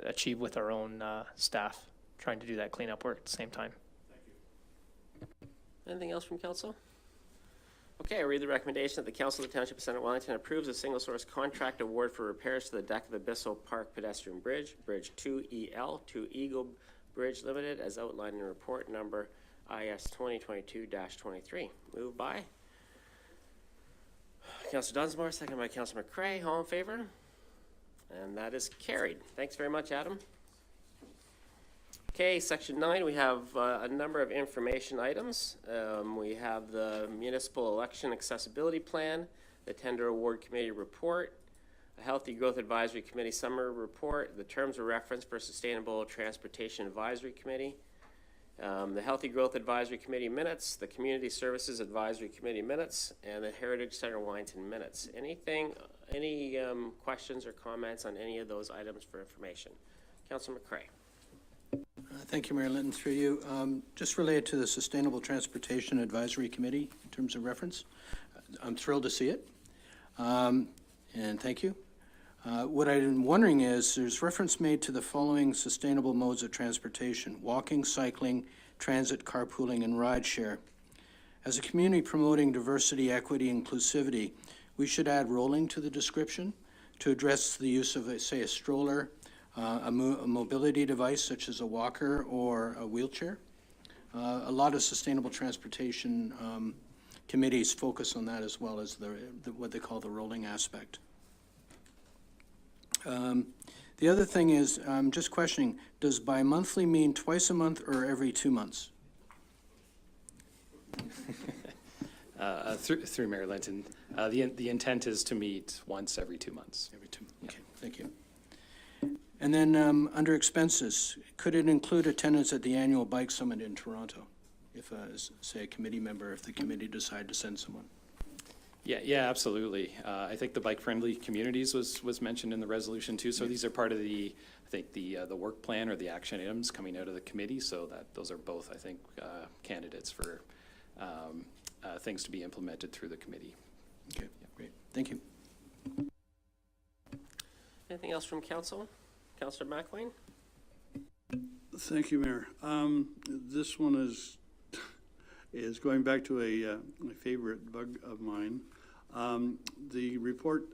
achieve with our own staff, trying to do that cleanup work at the same time. Thank you. Anything else from council? Okay, I read the recommendation that the Council of the Township of Centre Wellington approves a single source contract award for repairs to the deck of the Bissell Park Pedestrian Bridge, Bridge 2EL to Eagle Bridge Limited, as outlined in report number IS 2022-23. Moved by Councillor Dunsmore, second by Councillor McCrae. All in favor? And that is carried. Thanks very much, Adam. Okay, section 9, we have a number of information items. We have the Municipal Election Accessibility Plan, the Tender Award Committee report, a Healthy Growth Advisory Committee summary report, the Terms of Reference for Sustainable Transportation Advisory Committee, the Healthy Growth Advisory Committee minutes, the Community Services Advisory Committee minutes, and the Heritage Center Wellington minutes. Any questions or comments on any of those items for information? Councillor McCray. Thank you, Mayor Linton. Through you, just related to the Sustainable Transportation Advisory Committee in terms of reference, I'm thrilled to see it, and thank you. What I'm wondering is there's reference made to the following sustainable modes of transportation: walking, cycling, transit, carpooling, and rideshare. As a community promoting diversity, equity, inclusivity, we should add rolling to the description to address the use of, say, a stroller, a mobility device such as a walker or a wheelchair. A lot of sustainable transportation committees focus on that as well as what they call the rolling aspect. The other thing is, I'm just questioning, does bi-monthly mean twice a month or every 2 months? Through Mayor Linton, the intent is to meet once every 2 months. Every 2 months. Okay, thank you. And then under expenses, could it include attendance at the annual bike summit in Toronto? If, say, a committee member, if the committee decide to send someone? Yeah, absolutely. I think the bike-friendly communities was mentioned in the resolution too. So these are part of the work plan or the action items coming out of the committee. So that those are both, I think, candidates for things to be implemented through the committee. Okay, great. Thank you. Anything else from council? Councillor McLean? Thank you, Mayor. This one is going back to my favorite bug of mine. The report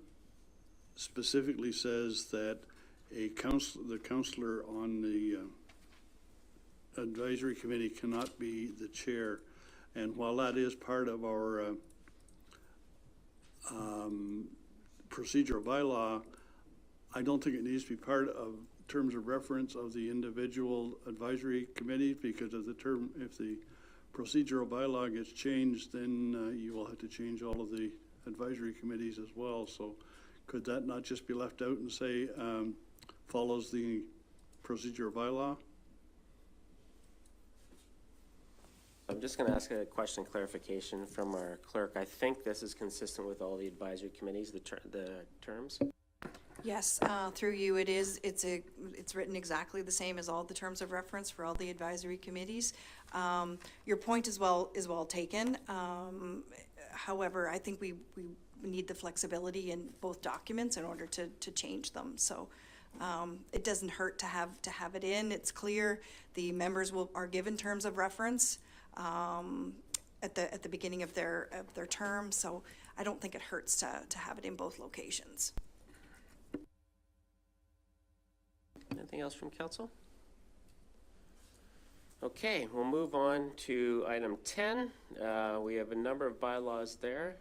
specifically says that the councillor on the advisory committee cannot be the chair. And while that is part of our procedural bylaw, I don't think it needs to be part of terms of reference of the individual advisory committee, because of if the procedural bylaw gets changed, then you will have to change all of the advisory committees as well. So could that not just be left out and say follows the procedural bylaw? I'm just going to ask a question clarification from our clerk. I think this is consistent with all the advisory committees, the terms. Yes, through you, it is. It's written exactly the same as all the terms of reference for all the advisory committees. Your point is well taken. However, I think we need the flexibility in both documents in order to change them. So it doesn't hurt to have it in. It's clear. The members are given terms of reference at the beginning of their term. So I don't think it hurts to have it in both locations. Anything else from council? Okay, we'll move on to item 10. We have a number of bylaws there.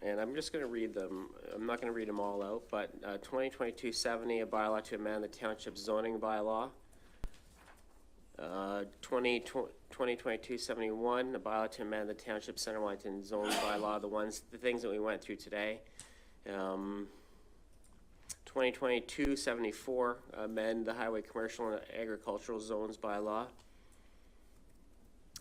And I'm just going to read them. I'm not going to read them all out, but 2022-70, a bylaw to amend the township zoning bylaw. 2022-71, a bylaw to amend the township Center Wellington zoning bylaw, the things that we went through today. 2022-74, amend the highway commercial and agricultural zones bylaw.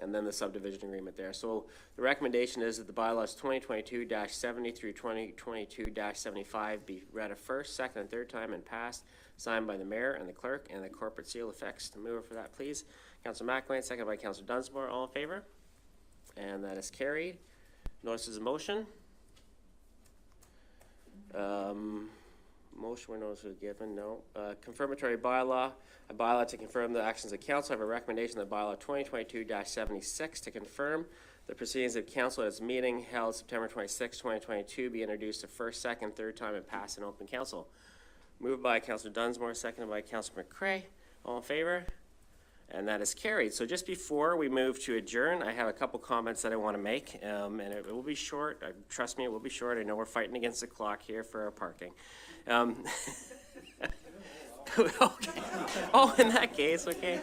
And then the subdivision agreement there. So the recommendation is that the bylaws 2022-70 through 2022-75 be read a first, second, and third time and passed, signed by the mayor and the clerk, and the corporate seal affixed. To move for that, please. Councillor McLean, second by Councillor Dunsmore. All in favor? And that is carried. Notices of motion. Motion where notice was given, no. Confirmatory bylaw, a bylaw to confirm the actions of council. I have a recommendation that bylaw 2022-76 to confirm the proceedings of council at its meeting held September 26, 2022 be introduced the first, second, third time and passed in open council. Moved by Councillor Dunsmore, seconded by Councillor McCray. All in favor? And that is carried. So just before we move to adjourn, I have a couple comments that I want to make, and it will be short. Trust me, it will be short. I know we're fighting against the clock here for our parking. Okay. Oh, in that case, okay.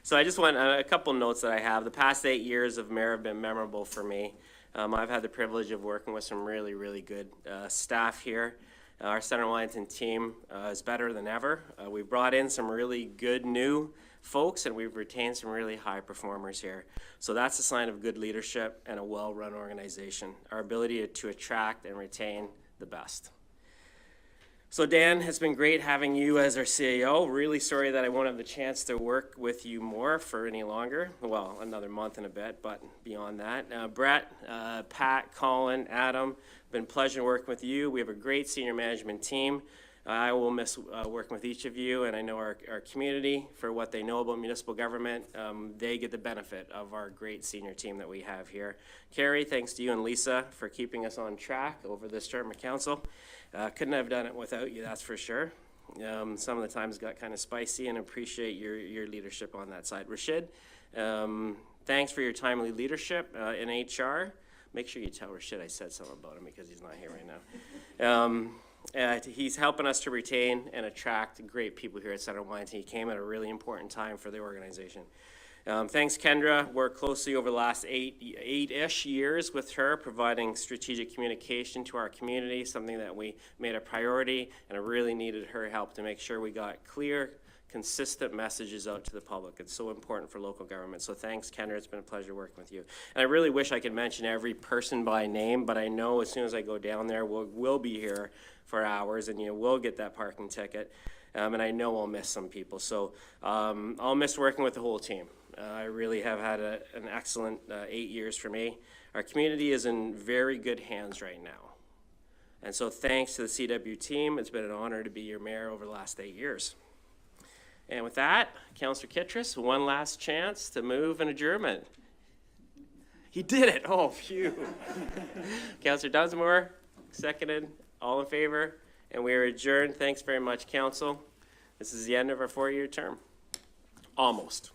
So I just want a couple notes that I have. The past 8 years of mayor have been memorable for me. I've had the privilege of working with some really, really good staff here. Our Center Wellington team is better than ever. We've brought in some really good new folks, and we've retained some really high performers here. So that's a sign of good leadership and a well-run organization, our ability to attract and retain the best. So Dan, it's been great having you as our CAO. Really sorry that I won't have the chance to work with you more for any longer. Well, another month and a bit, but beyond that. Brett, Pat, Colin, Adam, been a pleasure working with you. We have a great senior management team. I will miss working with each of you, and I know our community, for what they know about municipal government, they get the benefit of our great senior team that we have here. Carrie, thanks to you and Lisa for keeping us on track over this term of council. Couldn't have done it without you, that's for sure. Some of the times got kind of spicy, and appreciate your leadership on that side. Rashid, thanks for your timely leadership in HR. Make sure you tell Rashid I said something about him because he's not here right now. He's helping us to retain and attract great people here at Center Wellington. He came at a really important time for the organization. Thanks, Kendra. Worked closely over the last eight-ish years with her, providing strategic communication to our community, something that we made a priority, and I really needed her help to make sure we got clear, consistent messages out to the public. It's so important for local government. So thanks, Kendra. It's been a pleasure working with you. And I really wish I could mention every person by name, but I know as soon as I go down there, we'll be here for hours, and you will get that parking ticket. And I know I'll miss some people. So I'll miss working with the whole team. I really have had an excellent 8 years for me. Our community is in very good hands right now. And so thanks to the CW team, it's been an honor to be your mayor over the last 8 years. And with that, Councillor Kittredge, one last chance to move an adjournment. He did it. Oh, phew. Councillor Dunsmore, seconded. All in favor? And we are adjourned. Thanks very much, Council. This is the end of our 4-year term. Almost.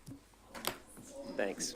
Thanks.